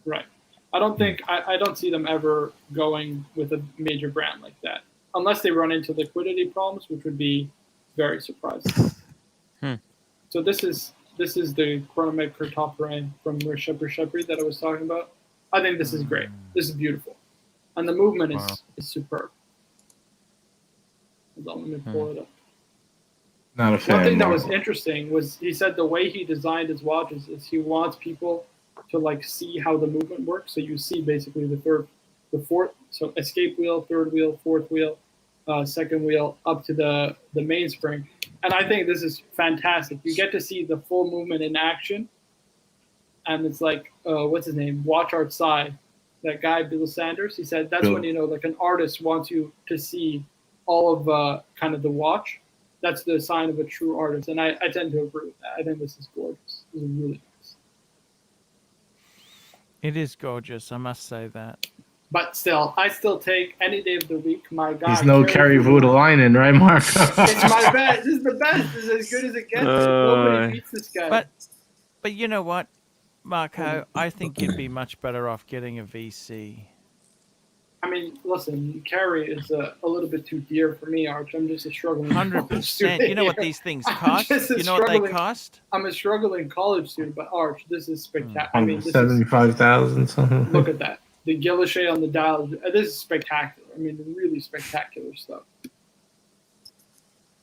Right. I don't think I don't see them ever going with a major brand like that, unless they run into liquidity problems, which would be very surprising. So this is the Chronometer Top-Rain from Shepherd Shepherd that I was talking about. I think this is great. This is beautiful, and the movement is superb. Hold on, let me pull it up. Not a fan. One thing that was interesting was he said the way he designed his watches is he wants people to like see how the movement works. So you see basically the fourth, so escape wheel, third wheel, fourth wheel, second wheel, up to the mainspring. And I think this is fantastic. You get to see the full movement in action. And it's like, what's his name? Watch Art Sai, that guy, Bill Sanders. He said that's when, like an artist wants you to see all of kind of the watch. That's the sign of a true artist, and I tend to agree with that. I think this is gorgeous. This is really nice. It is gorgeous, I must say that. But still, I still take any day of the week. My God, He's no Kerry Voutilainen, right, Mark? It's my best. This is the best. This is as good as it gets. Nobody beats this guy. But you know what, Marco? I think you'd be much better off getting a VC. I mean, listen, Kerry is a little bit too dear for me, Arch. I'm just a struggling 100%. You know what these things cost? You know what they cost? I'm a struggling college student, but Arch, this is spectacular. I mean, 75,000 something. Look at that. The Guilloche on the dial. This is spectacular. I mean, really spectacular stuff.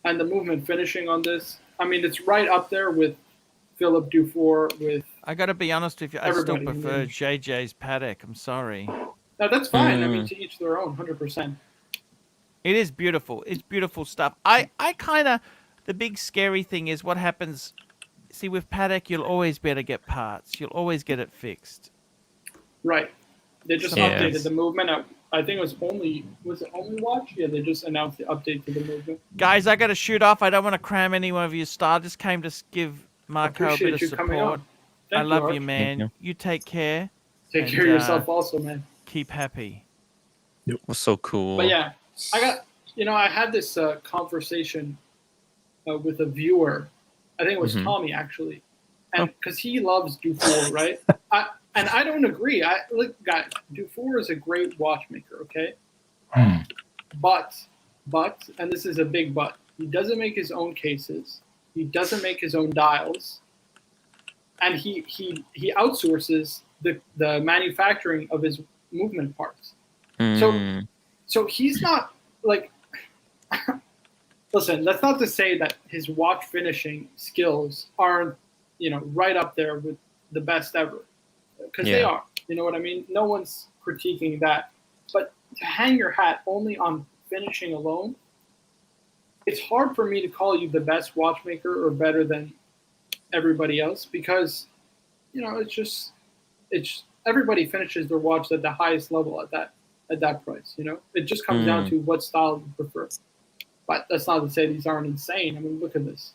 And the movement finishing on this, I mean, it's right up there with Philip Dufour. With I got to be honest with you, I still prefer JJ's paddock. I'm sorry. No, that's fine. I mean, to each their own, 100%. It is beautiful. It's beautiful stuff. I kind of, the big scary thing is what happens. See, with paddock, you'll always be able to get parts. You'll always get it fixed. Right. They just updated the movement. I think was it only Watch? Yeah, they just announced the update to the movement. Guys, I got to shoot off. I don't want to cram any one of your style. I just came to give Marco a bit of support. I love you, man. You take care. Take care of yourself also, man. Keep happy. It was so cool. But yeah, I had this conversation with a viewer. I think it was Tommy, actually. And because he loves Dufour, right? And I don't agree. Look, guys, Dufour is a great watchmaker, okay? But, and this is a big but, he doesn't make his own cases. He doesn't make his own dials. And he outsources the manufacturing of his movement parts. So he's not like listen, that's not to say that his watch finishing skills aren't, right up there with the best ever. Because they are. You know what I mean? No one's critiquing that. But to hang your hat only on finishing alone, it's hard for me to call you the best watchmaker or better than everybody else because, it's everybody finishes their watch at the highest level at that price. It just comes down to what style you prefer. But that's not to say these aren't insane. I mean, look at this.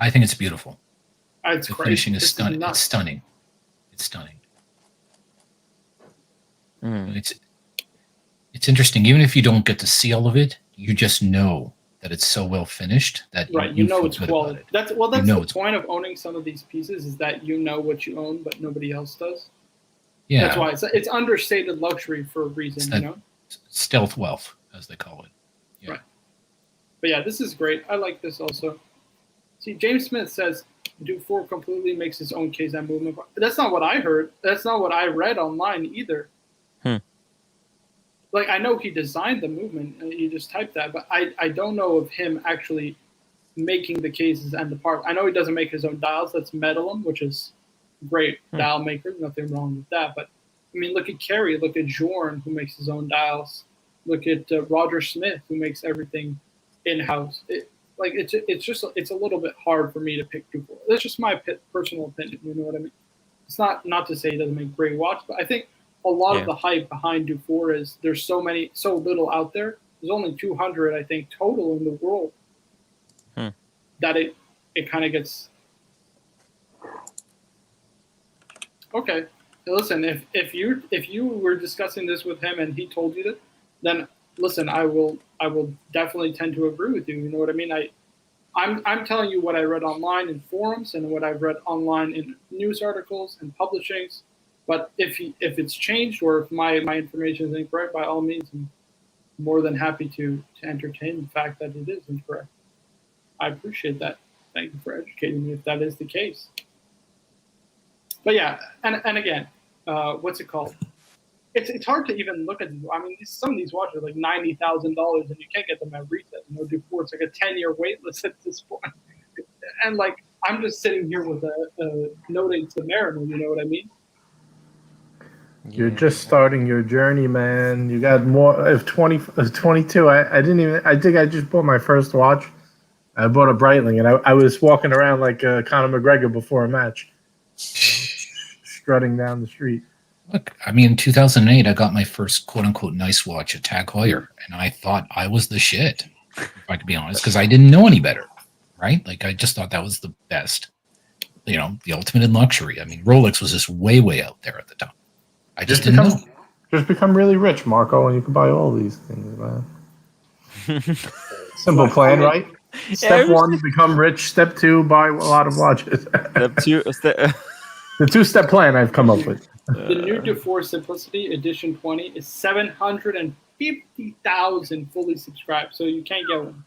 I think it's beautiful. It's the crazy. Finishing is stunning. It's stunning. It's stunning. It's interesting. Even if you don't get to see all of it, you just know that it's so well finished that you know it's quality. That's the point of owning some of these pieces is that you know what you own, but nobody else does. Yeah, that's why it's understated luxury for a reason. Stealth wealth, as they call it. Yeah. Right. But yeah, this is great. I like this also. See, James Smith says Dufour completely makes his own case and movement. That's not what I heard. That's not what I read online either. Like, I know he designed the movement, and you just typed that, but I don't know of him actually making the cases and the part. I know he doesn't make his own dials. That's Medalum, which is great dial maker. Nothing wrong with that. But, I mean, look at Kerry. Look at Jorn, who makes his own dials. Look at Roger Smith, who makes everything in-house. It's a little bit hard for me to pick Dufour. That's just my personal opinion. You know what I mean? It's not to say he doesn't make great watch, but I think a lot of the hype behind Dufour is there's so little out there. There's only 200, I think, total in the world. That it kind of gets. Okay, listen. If you were discussing this with him and he told you that, then listen, I will definitely tend to agree with you. You know what I mean? I'm telling you what I read online in forums and what I've read online in news articles and publishings. But if it's changed or if my information is incorrect, by all means, I'm more than happy to entertain the fact that it is incorrect. I appreciate that. Thank you for educating me if that is the case. But yeah, and again, what's it called? It's hard to even look at. I mean, some of these watches are like $90,000, and you can't get them at retail. Dufour, it's like a 10-year wait list at this point. And like, I'm just sitting here with a noting to Mariner. You know what I mean? You're just starting your journey, man. You got more. If 22, I didn't even. I think I just bought my first watch. I bought a Breitling, and I was walking around like Conor McGregor before a match, strutting down the street. Look, I mean, in 2008, I got my first quote unquote nice watch at Tag Heuer, and I thought I was the shit, if I could be honest, because I didn't know any better, right? Like, I just thought that was the best, the ultimate in luxury. I mean, Rolex was just way, way out there at the time. I just didn't know. Just become really rich, Marco, and you can buy all these things, man. Simple plan, right? Step 1, become rich. Step 2, buy a lot of watches. Step 2, the 2-step plan I've come up with. The new DeFore Simplicity Edition 20 is 750,000 fully subscribed, so you can't get one.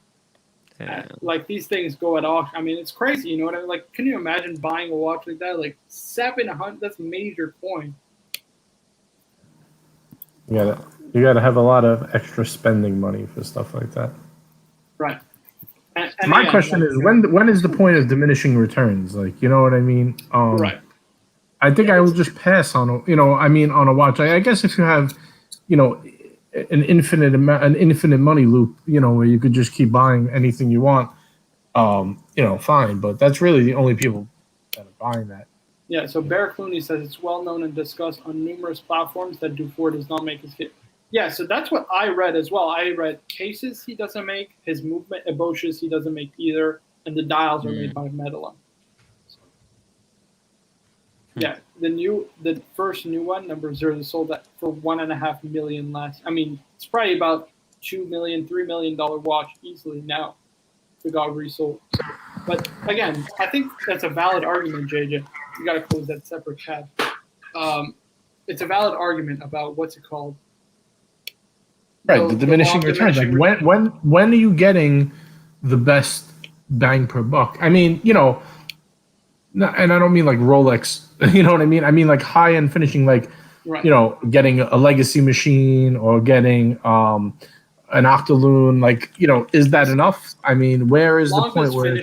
Like, these things go at auction. I mean, it's crazy, you know what I mean? Like, can you imagine buying a watch like that? Like, 700, that's major coin. You gotta have a lot of extra spending money for stuff like that. Right. And my question is, when is the point of diminishing returns? Like, you know what I mean? Right. I think I will just pass on on a watch. I guess if you have, an infinite money loop, where you could just keep buying anything you want, fine. But that's really the only people that are buying that. Yeah, so Bear Clooney says it's well known and discussed on numerous platforms that DeFore does not make his kit. Yeah, so that's what I read as well. I read cases he doesn't make, his movement eboches he doesn't make either, and the dials are made by Medellin. So, yeah, the first new one, number 0, is sold for $1.5 million less. I mean, it's probably about $2 million, $3 million watch easily now if it got resold. But again, I think that's a valid argument, JJ. You got to close that separate tab. It's a valid argument about what's it called? Right, the diminishing returns. Like, when are you getting the best bang per buck? I mean, and I don't mean like Rolex. You know what I mean? I mean like high end finishing, like getting a legacy machine or getting an Octaloon. Like, is that enough? I mean, where is the point where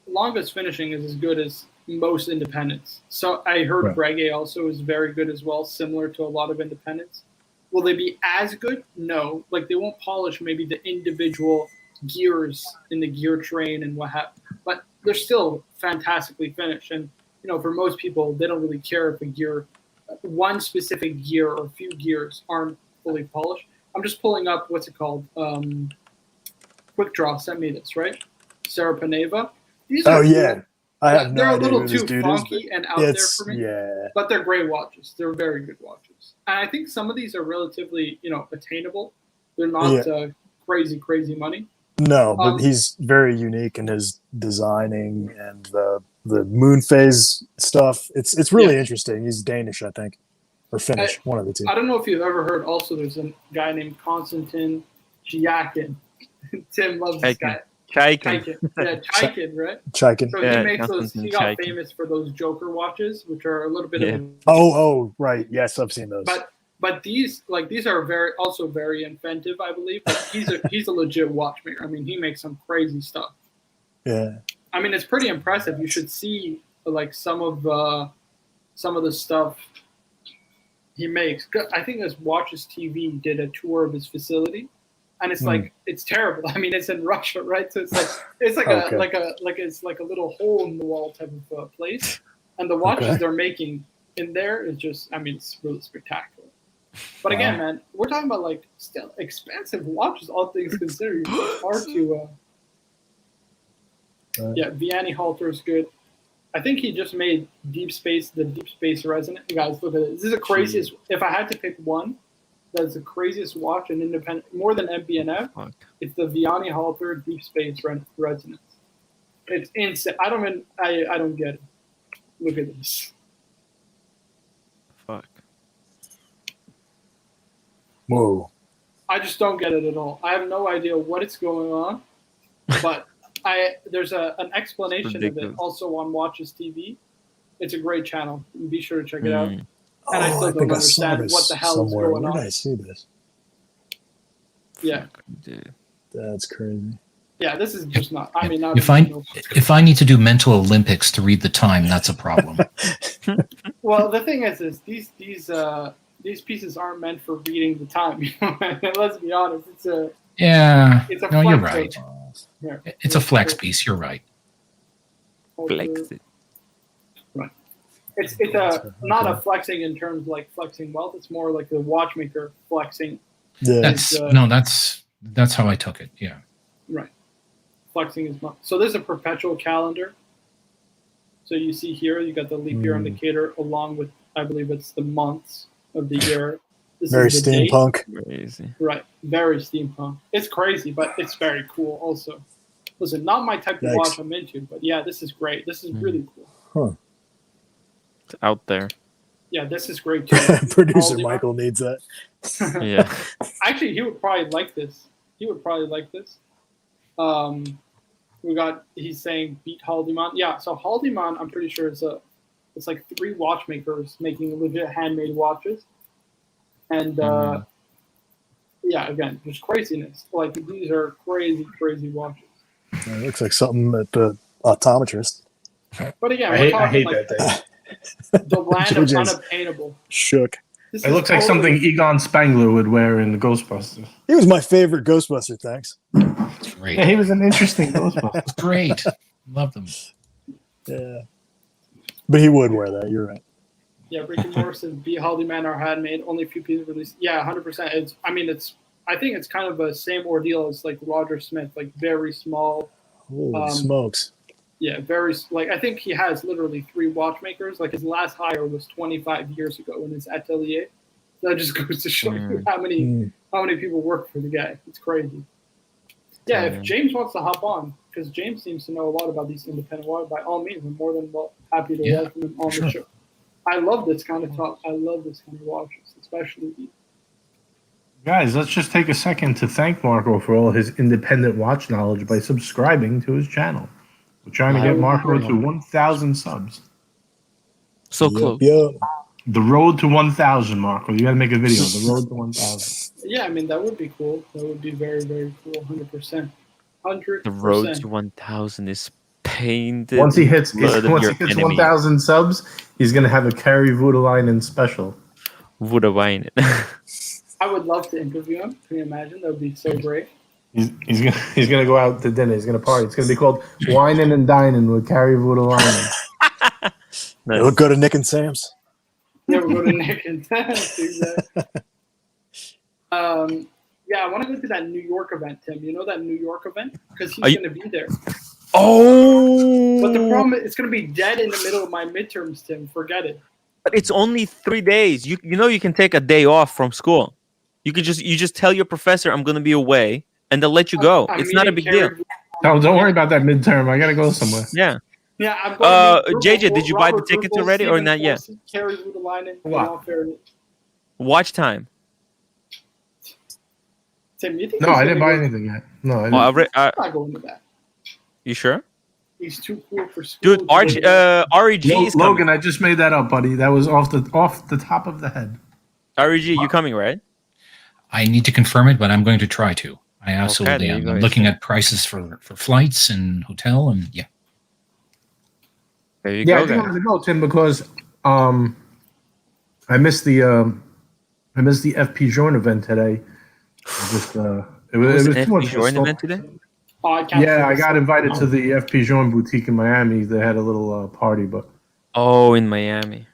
longest finishing is as good as most independents. So I heard Breguet also is very good as well, similar to a lot of independents. Will they be as good? No. Like, they won't polish maybe the individual gears in the gear train and what have. But they're still fantastically finished. And, for most people, they don't really care if one specific gear or a few gears aren't fully polished. I'm just pulling up, what's it called? Quick Draw sent me this, right? Sarapaneva. Yeah. They're a little too funky and out there for me. Yeah. But they're great watches. They're very good watches. And I think some of these are relatively, attainable. They're not crazy money. No, but he's very unique in his designing and the moon phase stuff. It's really interesting. He's Danish, I think, or Finnish, one of the two. I don't know if you've ever heard. Also, there's a guy named Konstantin Chaikin. Tim loves this guy. Chaikin. Yeah, Chaikin, right? Chaikin. So he makes those. He got famous for those Joker watches, which are a little bit of. Oh, right. Yes, I've seen those. But these are very inventive, I believe. But he's a legit watchmaker. I mean, he makes some crazy stuff. Yeah. I mean, it's pretty impressive. You should see like some of the stuff he makes. I think this Watches TV did a tour of his facility. And it's like, it's terrible. I mean, it's in Russia, right? So it's like a little hole in the wall type of place. And the watches they're making in there is just, I mean, it's really spectacular. But again, man, we're talking about like still expensive watches, all things considered. It's hard to. Vianney halter is good. I think he just made the Deep Space Resonant. You guys, look at it. This is the craziest. If I had to pick one. That's the craziest watch in independent, more than MB&F. It's the Vianney halter Deep Space Resonance. It's insane. I don't get it. Look at this. Fuck. Whoa. I just don't get it at all. I have no idea what is going on, but there's an explanation of it also on Watches TV. It's a great channel. Be sure to check it out. And I still don't understand what the hell is going on. Where did I see this? Yeah. Dude. That's crazy. Yeah, this is just not. I mean, if I need to do mental Olympics to read the time, that's a problem. Well, the thing is these pieces aren't meant for reading the time. Let's be honest. It's a no, you're right. It's a flex piece. You're right. Flex it. Right. It's not a flexing in terms of like flexing wealth. It's more like the watchmaker flexing. Yeah. That's how I took it. Yeah. Right. Flexing is not. So there's a perpetual calendar. So you see here, you got the leap year indicator along with, I believe it's the months of the year. This Very is the steampunk. Crazy. Right. Very steampunk. It's crazy, but it's very cool also. Listen, not my type of watch I'm into, but yeah, this is great. This is really cool. Huh. It's out there. Yeah, this is great too. Producer Michael needs that. Yeah. Actually, he would probably like this. He's saying beat Haldeman. Yeah, so Haldeman, I'm pretty sure it's like 3 watchmakers making legit handmade watches. And yeah, again, there's craziness. Like these are crazy, crazy watches. It looks like something at the optometrist. But again, I hate that thing. The land of JJ's unobtainable. Shook. This It is looks like totally- something Egon Spangler would wear in the Ghostbusters. He was my favorite Ghostbuster, thanks. It's great. Yeah, he was an interesting Ghostbuster. It's great. Love them. Yeah. But he would wear that, you're right. Yeah, Ricky Morris says B. Haldeman are handmade. Only a few pieces released. Yeah, 100%. I think it's kind of a same ordeal as like Roger Smith, like very small. Holy smokes. Yeah, I think he has literally 3 watchmakers. Like his last hire was 25 years ago in his atelier. That just goes to show you how many people work for the guy. It's crazy. Yeah, if James wants to hop on, because James seems to know a lot about these independent watches, by all means, I'm more than happy to welcome him on the show. I love this kind of talk. I love this kind of watches, especially these. Guys, let's just take a second to thank Marco for all his independent watch knowledge by subscribing to his channel. We're trying to get Marco to 1,000 subs. So close. Yep. The road to 1,000, Marco. You got to make a video. The road to 1,000. Yeah, I mean, that would be cool. That would be very, very cool. 100%. 100%. The road to 1,000 is painted. Once he hits blood of your enemy. 1,000 subs, he's going to have a Carrie Voutilainen special. Voutilainen. I would love to interview him. Can you imagine? That would be so great. He's gonna go out to dinner. He's gonna party. It's gonna be called Whining and Dining with Carrie Voutilainen. Nice. We'll go to Nick and Sam's. Yeah, we'll go to Nick and exactly. Yeah, I want to go to that New York event, Tim. You know that New York event? Because he's going to be there. Oh! But the problem is it's going to be dead in the middle of my midterms, Tim. Forget it. But it's only 3 days. You know you can take a day off from school. You just tell your professor I'm going to be away, and they'll let you go. It's not a big deal. No, don't worry about that midterm. I gotta go somewhere. Yeah. Yeah, I'm going to JJ, did you buy the tickets already or not yet? Carrie Voutilainen. What? Watch time. Tim, you think No, I didn't buy anything yet. No, I didn't. I'm not going to that. You sure? He's too cool for school. Dude, REG is coming. Logan, I just made that up, buddy. That was off the top of the head. REG, you coming, right? I need to confirm it, but I'm going to try to. I absolutely am. I'm looking at prices for flights and hotel, and yeah. There you Yeah, go. I wanted to go, Tim, because I missed the FP Join event today. It was an too much FP Join hassle. event today? Oh, I got invited to the FP Join boutique in Miami. They had a little party, but Oh, in Miami.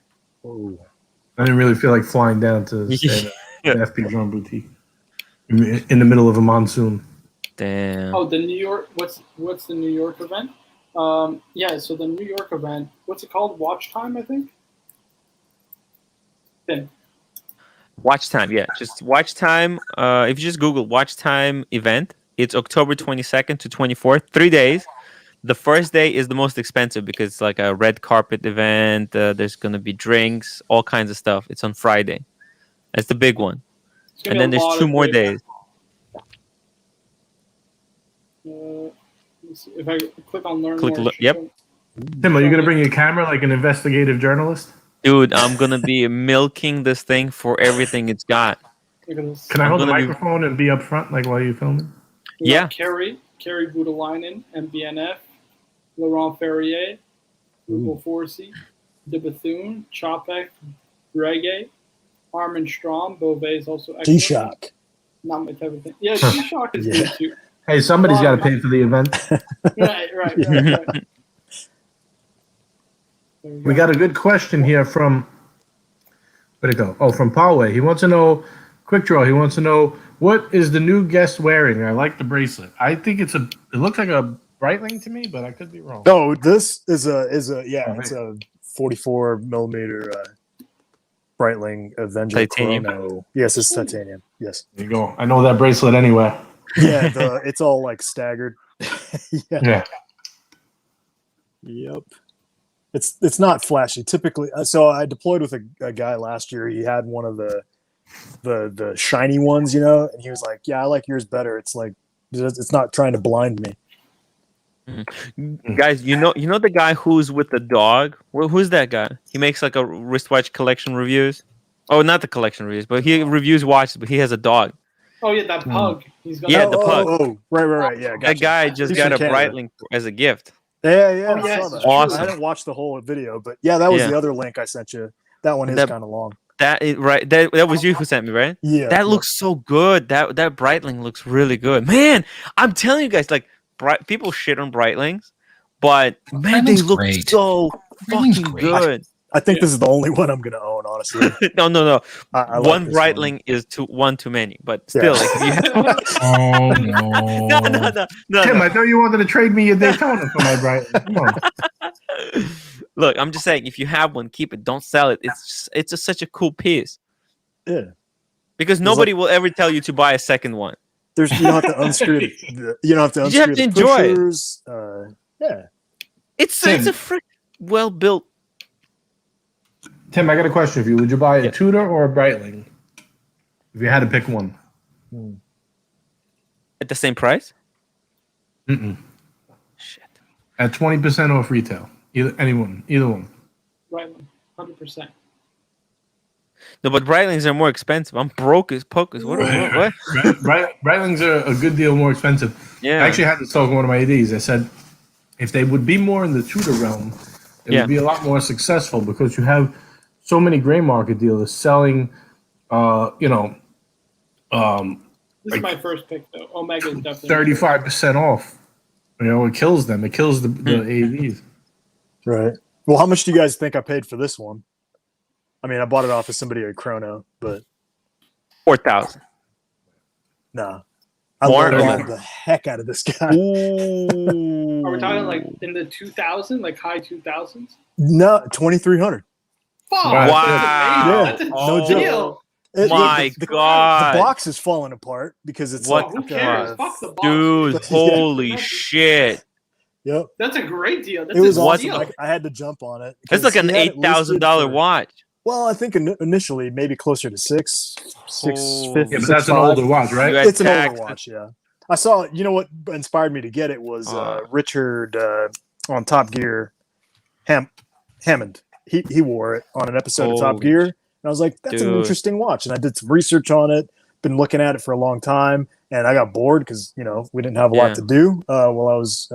I didn't really feel like flying down to stay at the FP Join boutique in the middle of a monsoon. Damn. Oh, the New York. What's the New York event? Yeah. So the New York event. What's it called? Watch Time, I think. Tim. Watch time, yeah. Just watch time. If you just Google watch time event, it's October 22nd to 24th, 3 days. The first day is the most expensive because it's like a red carpet event. There's going to be drinks, all kinds of stuff. It's on Friday. That's the big one. And then there's 2 more days. Let me see. If I click on learn more. Yep. Tim, are you going to bring your camera like an investigative journalist? Dude, I'm going to be milking this thing for everything it's got. Look at this. Can I hold the gonna be- microphone and be up front like while you're filming? We got Yeah. Carrie Voutilainen, MBNF, Laurent Ferrier, Hugo Forsey, De Bethune, Chopek, Reggae, Armin Strom, Beauvais is also excellent. G-Shock. Not my type of thing. Yeah, G-Shock is good too. Hey, somebody's got to pay for the event. Right. We got a good question here from, where'd it go? Oh, from Poway. He wants to know, Quick Draw, he wants to know, what is the new guest wearing? I like the bracelet. I think it looks like a Breitling to me, but I could be wrong. No, this is it's a 44 millimeter Breitling Avenger Titanium. Chrono. Yes, it's titanium. Yes. There you go. I know that bracelet anywhere. Yeah, it's all like staggered. Yeah. Yep. It's not flashy. Typically, so I deployed with a guy last year. He had one of the shiny ones, and he was like, "Yeah, I like yours better. It's like it's not trying to blind me." Guys, you know the guy who's with the dog? Well, who's that guy? He makes like a wristwatch collection reviews. Oh, not the collection reviews, but he reviews watches. But he has a dog. Oh yeah, that pug. He's got Yeah, the pug. Oh, right. Yeah, That gotcha. guy just He's got a from Canada. Breitling as a gift. Yeah, Oh, I yes, saw that. it's awesome. I didn't watch the whole video, but yeah, that was Yeah. the other link I sent you. That one is That- kind of long. That is right. That was you who sent me, right? Yeah, That looks so good. That Breitling looks really good, man. I'm telling you guys, like, people shit on Breitlings, but man, they Breitling's look great. so Breitling's fucking great. good. I think this is the only one I'm gonna own, honestly. No. I like One this Breitling is one too many, but still, Yeah. like, if you have... Oh no. Tim, I thought you wanted to trade me your Daytona for my Breitling. Come on. Look, I'm just saying, if you have one, keep it. Don't sell it. It's just such a cool piece. Yeah, Because nobody will ever tell you to buy a second one. you don't have to unscrew you don't have to You have unscrew to the enjoy it. pushers. Yeah, It's a frick well built. Tim, I got a question for you. Would you buy a Tudor or a Breitling if you had to pick one? At the same price? Mm-mm. Shit. At 20% off retail. Either one. Right, 100%. No, but Breitlings are more expensive. I'm broke as pokers. What? Breitlings are a good deal more expensive. Yeah. I actually had this talk with one of my ADs. I said, if they would be more in the Tudor realm, it would be a lot more successful because you have so many gray market dealers selling, This is my first pick, though. Omega is definitely 35% off. It kills them. It kills the ADs. right. Well, how much do you guys think I paid for this one? I mean, I bought it off of somebody at Chrono, but 4,000. nah. I More or love less? the heck out of this guy. Are we talking like in the 2000s, like high 2000s? No, 2,300. Fuck, Wow. that's amazing. No That's a joke. deal. My God. The box is falling apart because it's What Who like, cares? Fuck the box. Dude, Yeah. holy shit. Yep. That's a great deal. That's It was a What- awesome. deal. I had to jump on it. It's like an because he had it listed $8,000 for- watch. Well, I think initially maybe closer to six Oh. fifty. Yeah, but that's an older watch, You right? had It's an older tax. watch, yeah. I saw. You know what inspired me to get it was Richard on Top Gear, Hammond. He wore it on an episode of Top Holy Gear, and I was like, "That's an dude. interesting watch." And I did some research on it. Been looking at it for a long time, and I got bored because we didn't have a lot Yeah. to do while I was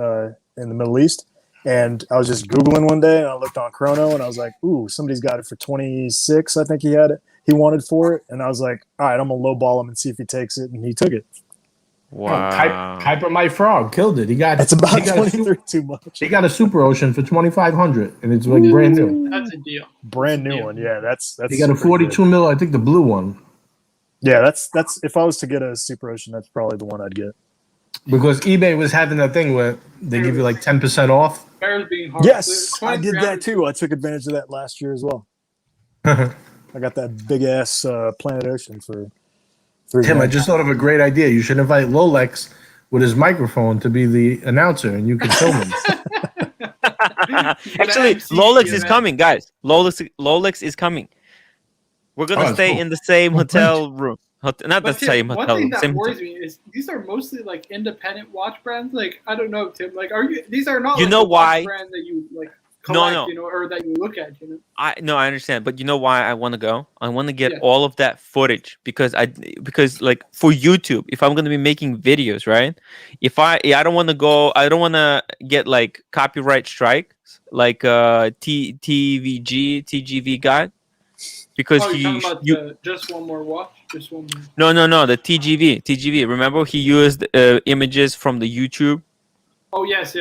in the Middle East. And I was just Googling one day, and I looked on Chrono, and I was like, "Ooh, somebody's got it for 26." I think he had it. He wanted for it, and I was like, "All right, I'm gonna lowball him and see if he takes it." And he took it. Wow. Kuiper My Frog killed it. He got It's about he got a 23 too much. He got a Super Ocean for $2,500, and it's like brand new. That's a deal. Brand new one, yeah. That's He got a pretty 42 good. mil, I think the blue one, Yeah, that's if I was to get a Super Ocean, that's probably the one I'd get. because eBay was having that thing where they give you like 10% off. Bears being hard. Yes, I did that 2300 too. I took advantage of that last year as well. I got that big ass Planet Ocean for $3. Tim, I just thought of a great idea. You should invite Lolex with his microphone to be the announcer, and you can film him. Actually, MC, Lolex you is know? coming, guys. Lolex is coming. We're gonna that's stay cool. in the same Oh, hotel room. Not the But Tim, same one hotel thing room. that Same worries hotel. me is these are mostly like independent watch brands. Like I don't know, Tim. Like, are you? These are not. You like know a watch why? brand that you like No, collect, no. or that you look at. I understand, but you know why I want to go? I want to get Yeah. all of that footage because like for YouTube, if I'm gonna be making videos, right? If I don't want to go, I don't want to get like copyright strikes like TGV got because Oh, you're he talking about just one more watch, just one more. no the TGV. Remember he used images from the YouTube. Oh yes.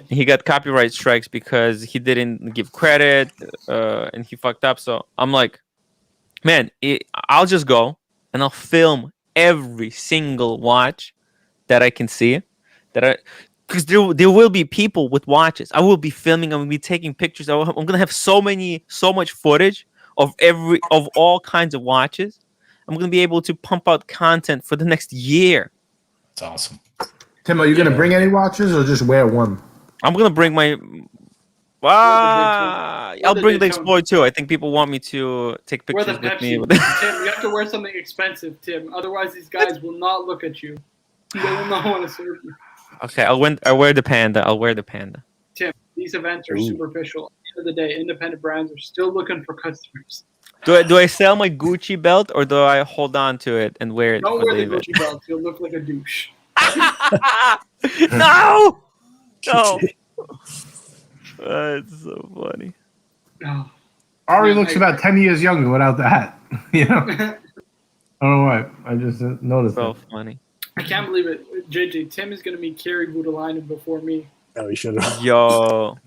He got copyright strikes because he didn't give credit, and he fucked up. So I'm like, man, I'll just go and I'll film every single watch that I can see, because there will be people with watches. I will be filming. I will be taking pictures. I'm gonna have so much footage of all kinds of watches. I'm gonna be able to pump out content for the next year. That's awesome. Tim, are you going to bring any watches or just wear one? I'm gonna bring my. I'll bring the Explorer too. I think people want me to take Wear the pictures with me. Pepsi. Tim, you have to wear something expensive, Tim. Otherwise, these guys will not look at you. They will not want to serve you. Okay, I'll wear the Panda. I'll wear the Panda. Tim, these events are superficial. At the end of the day, independent brands are still looking for customers. Do I sell my Gucci belt or do I hold on to it and wear it? Don't for wear the event? Gucci belt. You'll look like a douche. No! That's so funny. Oh. Ari looks about 10 years younger without the hat. You know? I don't know why. I just noticed So that. funny. I can't believe it. JJ, Tim is going to meet Carrie Voutilainen before me. Oh, he should have. Yo.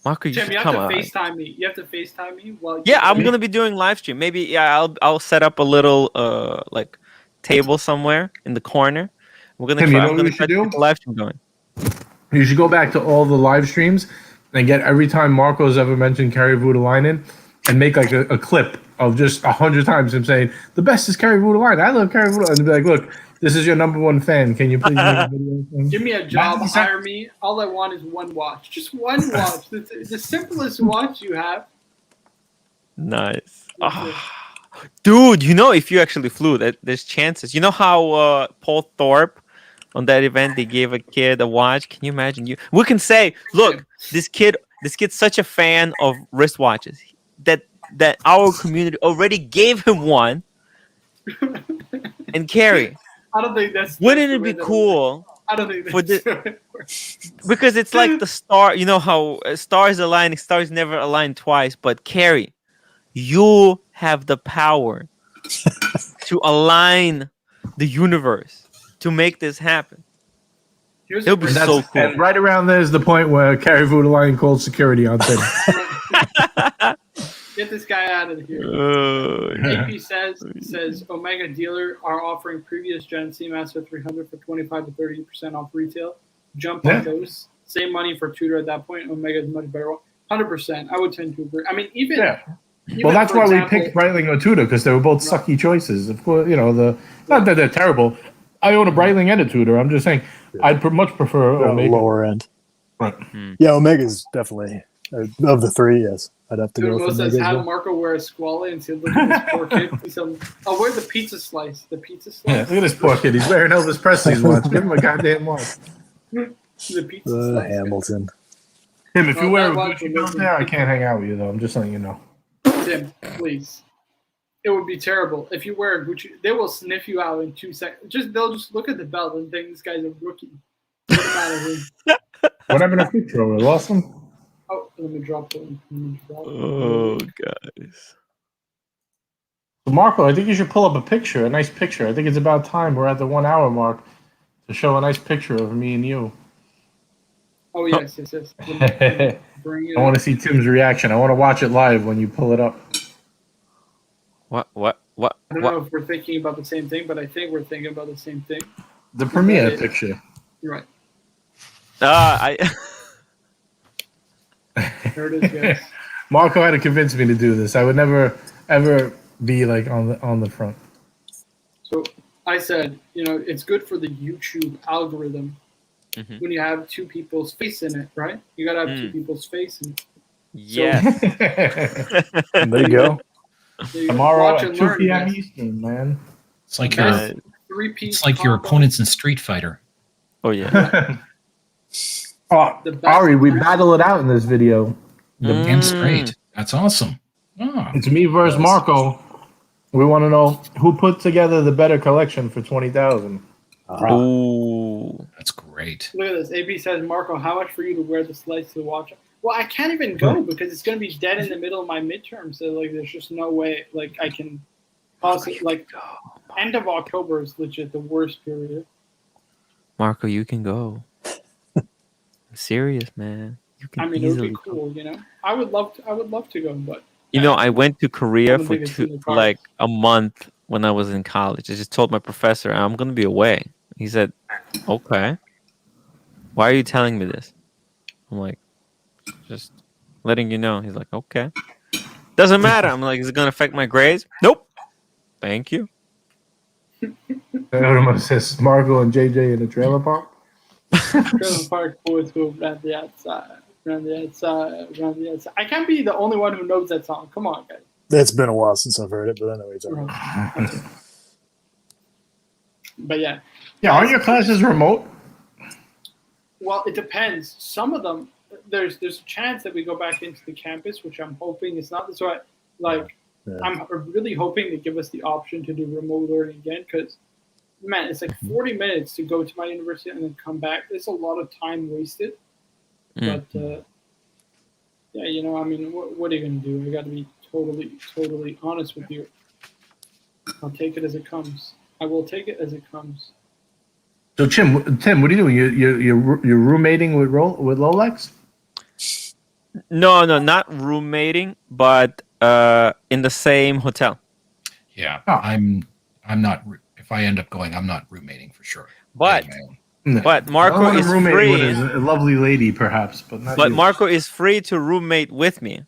Marco, you Tim, should you have come to on. FaceTime me. You have to FaceTime me while Yeah, I'm gonna be doing live stream. Maybe I'll set up a little like table somewhere in the corner. We're gonna Tim, try. you know I'm what gonna you try should to do? get the live stream going. You should go back to all the live streams and get every time Marco's ever mentioned Carrie Voutilainen and make like a clip of just 100 times him saying, the best is Carrie Voutilainen. I love Carrie Voutilainen. And be like, look, this is your number one fan. Can you please make a video? Give me a job, Imagine hire me. All I want is one watch. Just one watch. The simplest watch you have. Nice. That's it. Dude, you know, if you actually flew, there's chances. You know how Paul Thorpe on that event they gave a kid a watch. Can you imagine? We can say, look, this kid's such a fan of wristwatches that our community already gave him one. And Carrie, I don't think that's. wouldn't that's it the way be that cool? I don't think for that's the- the way it works. Because it's like the star. You know how stars align, stars never align twice. But Carrie, you have the power to align the universe to make this happen. Here's It'll be the And, so cool. and right around there is the point where Carrie Voutilainen called security on Tim. Get this guy out of here. AP says Omega dealer are offering previous Gen Seamaster 300 for 25 to 30% off retail. Jump on those. Save money for Tudor at that point. Omega is much better. 100%. I would tend to agree. I mean, even. Well, that's for why example, we picked Breitling or Tudor, because they were both sucky choices. Of course, you know, not that they're terrible. I own a Breitling and a Tudor. I'm just saying I'd much prefer The Omega. lower end. Right. Yeah, Omega's definitely of the three. Yes, I'd have to go Tudor with says, Omega. as have well. Marco wear a squally and see, look at this poor kid. I'll wear the pizza slice. The pizza Yeah, slice. look at this poor kid. He's wearing Elvis Presley's watch. Give him a goddamn watch. The pizza slice. Hamilton. Tim, if you Well, wear a that watch Gucci will belt make there, I me- can't hang out with you, though. I'm just letting you know. Tim, please. It would be terrible if you wear a Gucci. They will sniff you out in 2 seconds. They'll just look at the belt and think this guy's a rookie. Get him out of here. What happened to picture? We lost him? Oh, let me drop them. Oh, guys. So Marco, I think you should pull up a nice picture. I think it's about time. We're at the 1 hour mark to show a nice picture of me and you. Oh yes. Let me bring it I want to up. see Tim's reaction. I want to watch it live when you pull it up. What? I don't know if we're thinking about the same thing, but I think we're thinking about the same thing. The premiere Okay. picture. You're right. I. There it is, guys. Marco had to convince me to do this. I would never ever be like on the front. So I said, it's good for the YouTube algorithm Mhm. when you have two people's face in it, right? You gotta have two people's face in it. Yes. There you go. So you Tomorrow watch at and 2 learn, p.m. guys. Eastern, man. It's like Nice. your Three-piece it's like your combo. opponents in Street Fighter. Oh yeah. Oh, The best Ari, we round. battle it out in this video. That's great. That's awesome. Oh, It's me versus Marco. We want to know who put together the better collection for 20,000. Ooh. that's great. Look at this. AB says, Marco, how much for you to wear the slice to the watch? Well, I can't even go because it's going to be dead in the middle of my midterm. So, there's just no way, I can possibly, end of October is legit the worst period. Marco, you can go. serious, man. You can I mean, it would easily be go. cool, you know. I would love to go, but You know, I went to I Korea don't for think it's two in the for cards. like a month when I was in college. I just told my professor I'm gonna be away. He said, "Okay, why are you telling me this?" I'm like, "Just letting you know." He's like, "Okay, doesn't matter." I'm like, "Is it gonna affect my grades?" Nope. Thank you. Everyone says Margot and JJ in the trailer park. Trailer Park Boys go round the outside, round the outside, round the outside. I can't be the only one who knows that song. Come on, guys. It's been a while since I've heard it, but I know what you're talking about. Okay. But yeah. Yeah, aren't your classes remote? Well, it depends. Some of them, there's a chance that we go back into the campus, which I'm hoping is not. So I'm really hoping they give us the option to do remote learning again, because man, it's like 40 minutes to go to my university and then come back. There's a lot of time wasted. Mm. But yeah, you know, I mean, what are you gonna do? I got to be totally honest with you. I'll take it as it comes. I will take it as it comes. So Tim, what are you doing? You're roommating with Lolex? No, not roommating, but in the same hotel. Yeah, Oh. I'm not. If I end up going, I'm not roommating for sure. But I have my own. No. but I Marco want to is roommate free. with a lovely lady, perhaps, but not But you. Marco is free to roommate with me.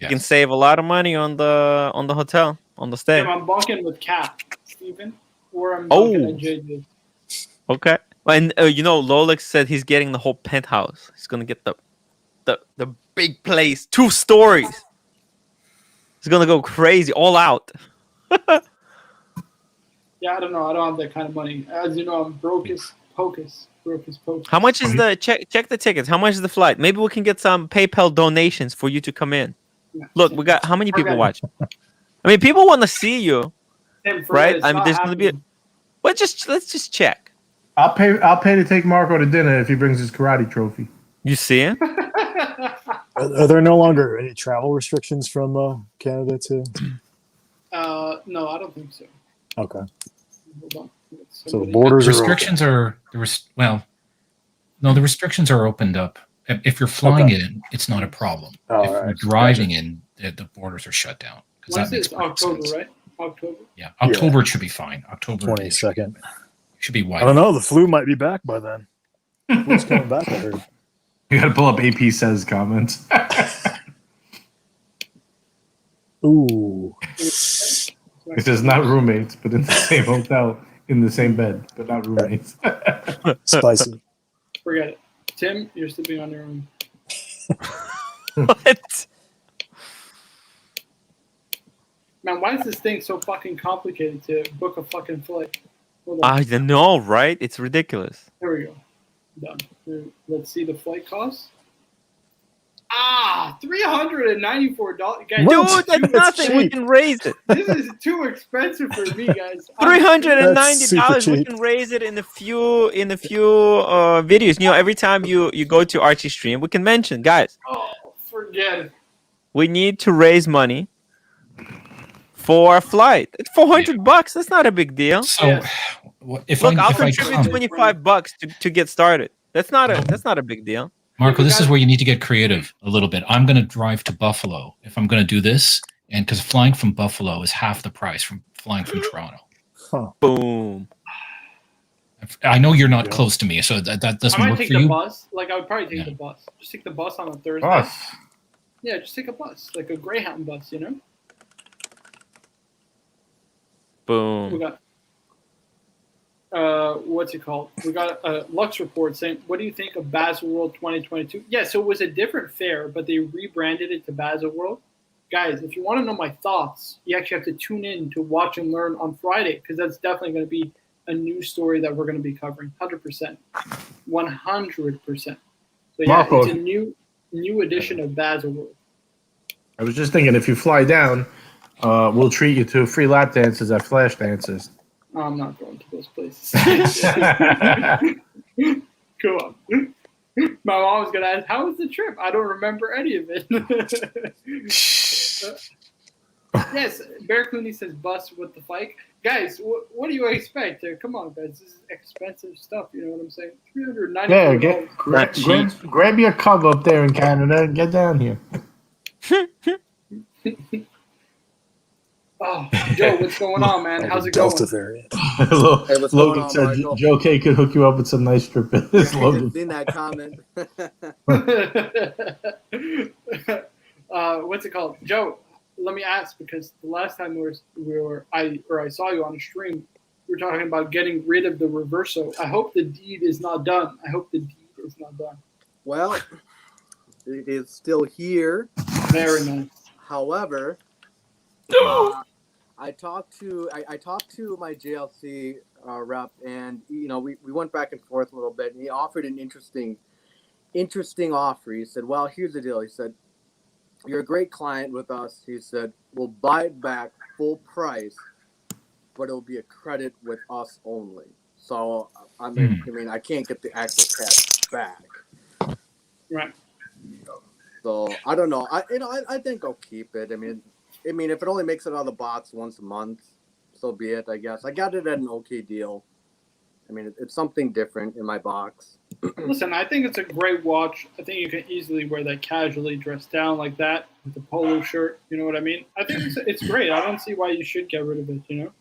You can Yes. save a lot of money on the hotel, on the stay. Tim, I'm bunking with Cap, Steven, or I'm bunking at JJ. Okay. And you know, Lolex said he's getting the whole penthouse. He's gonna get the big place, 2 stories. He's gonna go crazy, all out. Yeah, I don't know. I don't have that kind of money. As you know, I'm broke as pocus. How much is the check the tickets? How much is the flight? Maybe we can get some PayPal donations for you to come in. Yeah, Look, Tim, we got how many people forget it. watching? I mean, people want to see you, Tim, forget right? it. It's I mean, not there's gonna be. happening. Let's just check. I'll pay to take Marco to dinner if he brings his karate trophy. You see it? Are there no longer any travel restrictions from Canada to? No, I don't think so. Okay. Hold on. So the borders The are open. restrictions are the restrictions are opened up. If you're flying in, it's not a problem. Oh, if all you're right. driving in, the borders are shut down. Because Once that makes it's perfect October, sense. right? October. Yeah, October should be fine. October 22nd. should be I white. don't know. The flu might be back by then. Flu's coming back, I heard. You got to pull up AP says comments. Ooh. It says not roommates, but in the same hotel, in the same bed, but not roommates. Spicy. Forget it. Tim, you're sleeping on your own. What? Man, why is this thing so fucking complicated to book a fucking flight? Hold on. I don't know, right? It's ridiculous. There we go. Done. Let's see the flight cost. $394. Guys, What? Dude, that's nothing. We cheap. can raise it. this is too expensive for me, guys. $390. That's super We cheap. can raise it in a few videos. You know, every time you go to Archie stream, we can mention, guys, Oh, forget it. we need to raise money for a flight. It's $400. That's not a big deal. So, Yes. if Look, I'll I contribute come, $25 to get started. That's not a big deal. Marco, Yeah, this we is got- where you need to get creative a little bit. I'm going to drive to Buffalo if I'm going to do this, and because flying from Buffalo is half the price from flying from Toronto. Huh. Boom. I know you're not Yeah. close to me, so that I doesn't might work take for the you. bus. Like, I would probably take Yeah. the bus. Just take the bus on a Thursday. Bus. Yeah, just take a bus. Like a Greyhound bus, you know? We Boom. got what's it called? We got a Lux report saying, "What do you think of Baselworld 2022?" Yeah, so it was a different fair, but they rebranded it to Baselworld. Guys, if you want to know my thoughts, you actually have to tune in to Watch and Learn on Friday, because that's definitely going to be a new story that we're going to be covering. 100%, 100%. So yeah, Marco. it's a new edition of Baselworld. I was just thinking, if you fly down, we'll treat you to free lap dances at Flash Dances. I'm not going to those places. That's Go on. My mom was gonna ask, "How was the trip?" I don't remember any of it. Yes, Bear Clooney says bust with the fight. Guys, what do you expect? Come on, guys. This is expensive stuff. You know what I'm saying? $390. Yeah, Not cheap. grab your cub up there in Canada and get down here. Oh, Joe, what's going on, man? How's it Delta going? variant. Hey, what's going Logan on, said Michael? Joe K could hook you up with some nice strippers. I've Logan. seen that comment. What's it called, Joe? Let me ask, because the last time I saw you on a stream, we were talking about getting rid of the reverso. I hope the deed is not done. Well, it is still here. Very nice. However, I talked to my JLC rep, and we went back and forth a little bit, and he offered an interesting offer. He said, "Well, here's the deal." He said, "You're a great client with us." He said, "We'll buy it back full price, but it'll be a credit with us only." So I mean, I can't get the actual cash back. Right. So I don't know. I think I'll keep it. I mean, if it only makes it out of the box once a month, so be it. I guess I got it at an okay deal. I mean, it's something different in my box. Listen, I think it's a great watch. I think you can easily wear that casually, dressed down like that with a polo shirt. You know what I mean? I think it's great. I don't see why you should get rid of it. You know?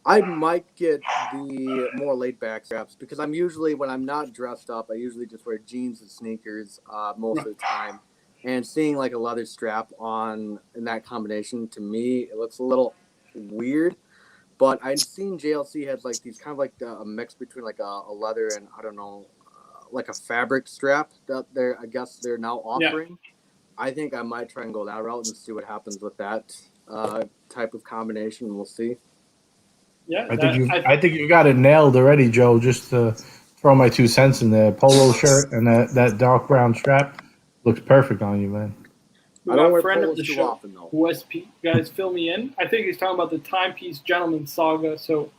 I might get the more laid back straps because I'm usually, when I'm not dressed up, I usually just wear jeans and sneakers most of the time. And seeing like a leather strap in that combination, to me, it looks a little weird. But I've seen JLC has like these kind of like a mix between like a leather and I don't know, like a fabric strap that I guess they're now offering. Yeah. I think I might try and go that route and see what happens with that type of combination. We'll see. Yeah, I think you got it nailed already, Joe. Just to throw my 2 cents in there, polo shirt and that dark brown strap looks perfect on you, man. We got a friend of the show, West Pete. Guys, fill me in. I think he's talking about the Timpiece Gentleman Saga. So,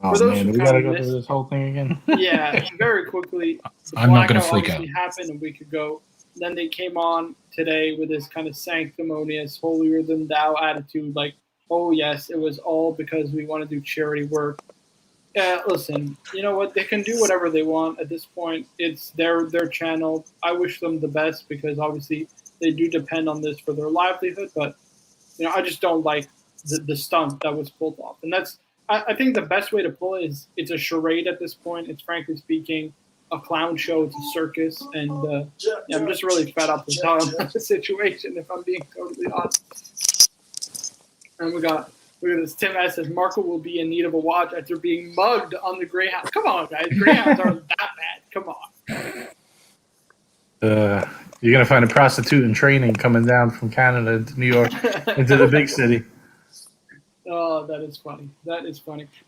for those who we gotta go through this whole thing again. Yeah, very quickly. I'm not gonna freak out. Happened a week ago. Then they came on today with this kind of sanctimonious, holier than thou attitude, like, "Oh yes, it was all because we want to do charity work." Listen, you know what? They can do whatever they want at this point. It's their channel. I wish them the best because obviously they do depend on this for their livelihood. But I just don't like the stunt that was pulled off, and I think the best way to pull it is it's a charade at this point. It's frankly speaking a clown show. It's a circus, and I'm just really fed up with the situation. If I'm being totally honest, and we got. Look at this. Tim S says Marco will be in need of a watch after being mugged on the Greyhound. Come on, guys. Greyhounds aren't that bad. Come on. You're going to find a prostitute in training coming down from Canada to New York into the big city. Oh, that is funny.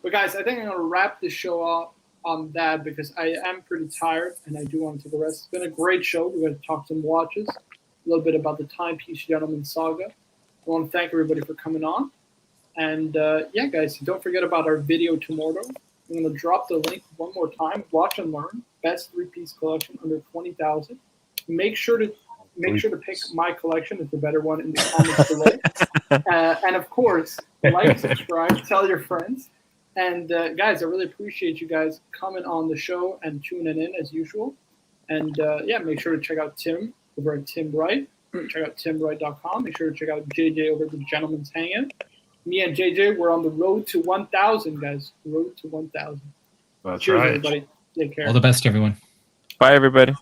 But, guys, I think I'm going to wrap this show off on that because I am pretty tired and I do want to take a rest. It's been a great show. We're going to talk some watches, a little bit about the Timpiece Gentleman Saga. I want to thank everybody for coming on. And, guys, don't forget about our video tomorrow. I'm going to drop the link one more time. Watch and learn. Best three-piece collection under 20,000. Make sure to pick my collection. It's the better one in the comments below. And, of course, like, subscribe, tell your friends. And, guys, I really appreciate you guys coming on the show and tuning in as usual. And, make sure to check out Tim over at Tim Wright. Check out timwright.com. Make sure to check out JJ over at the Gentleman's Hangout. Me and JJ, we're on the road to 1,000, guys. Road to 1,000. That's Cheers, right. everybody. Take care. All the best, everyone. Bye, everybody.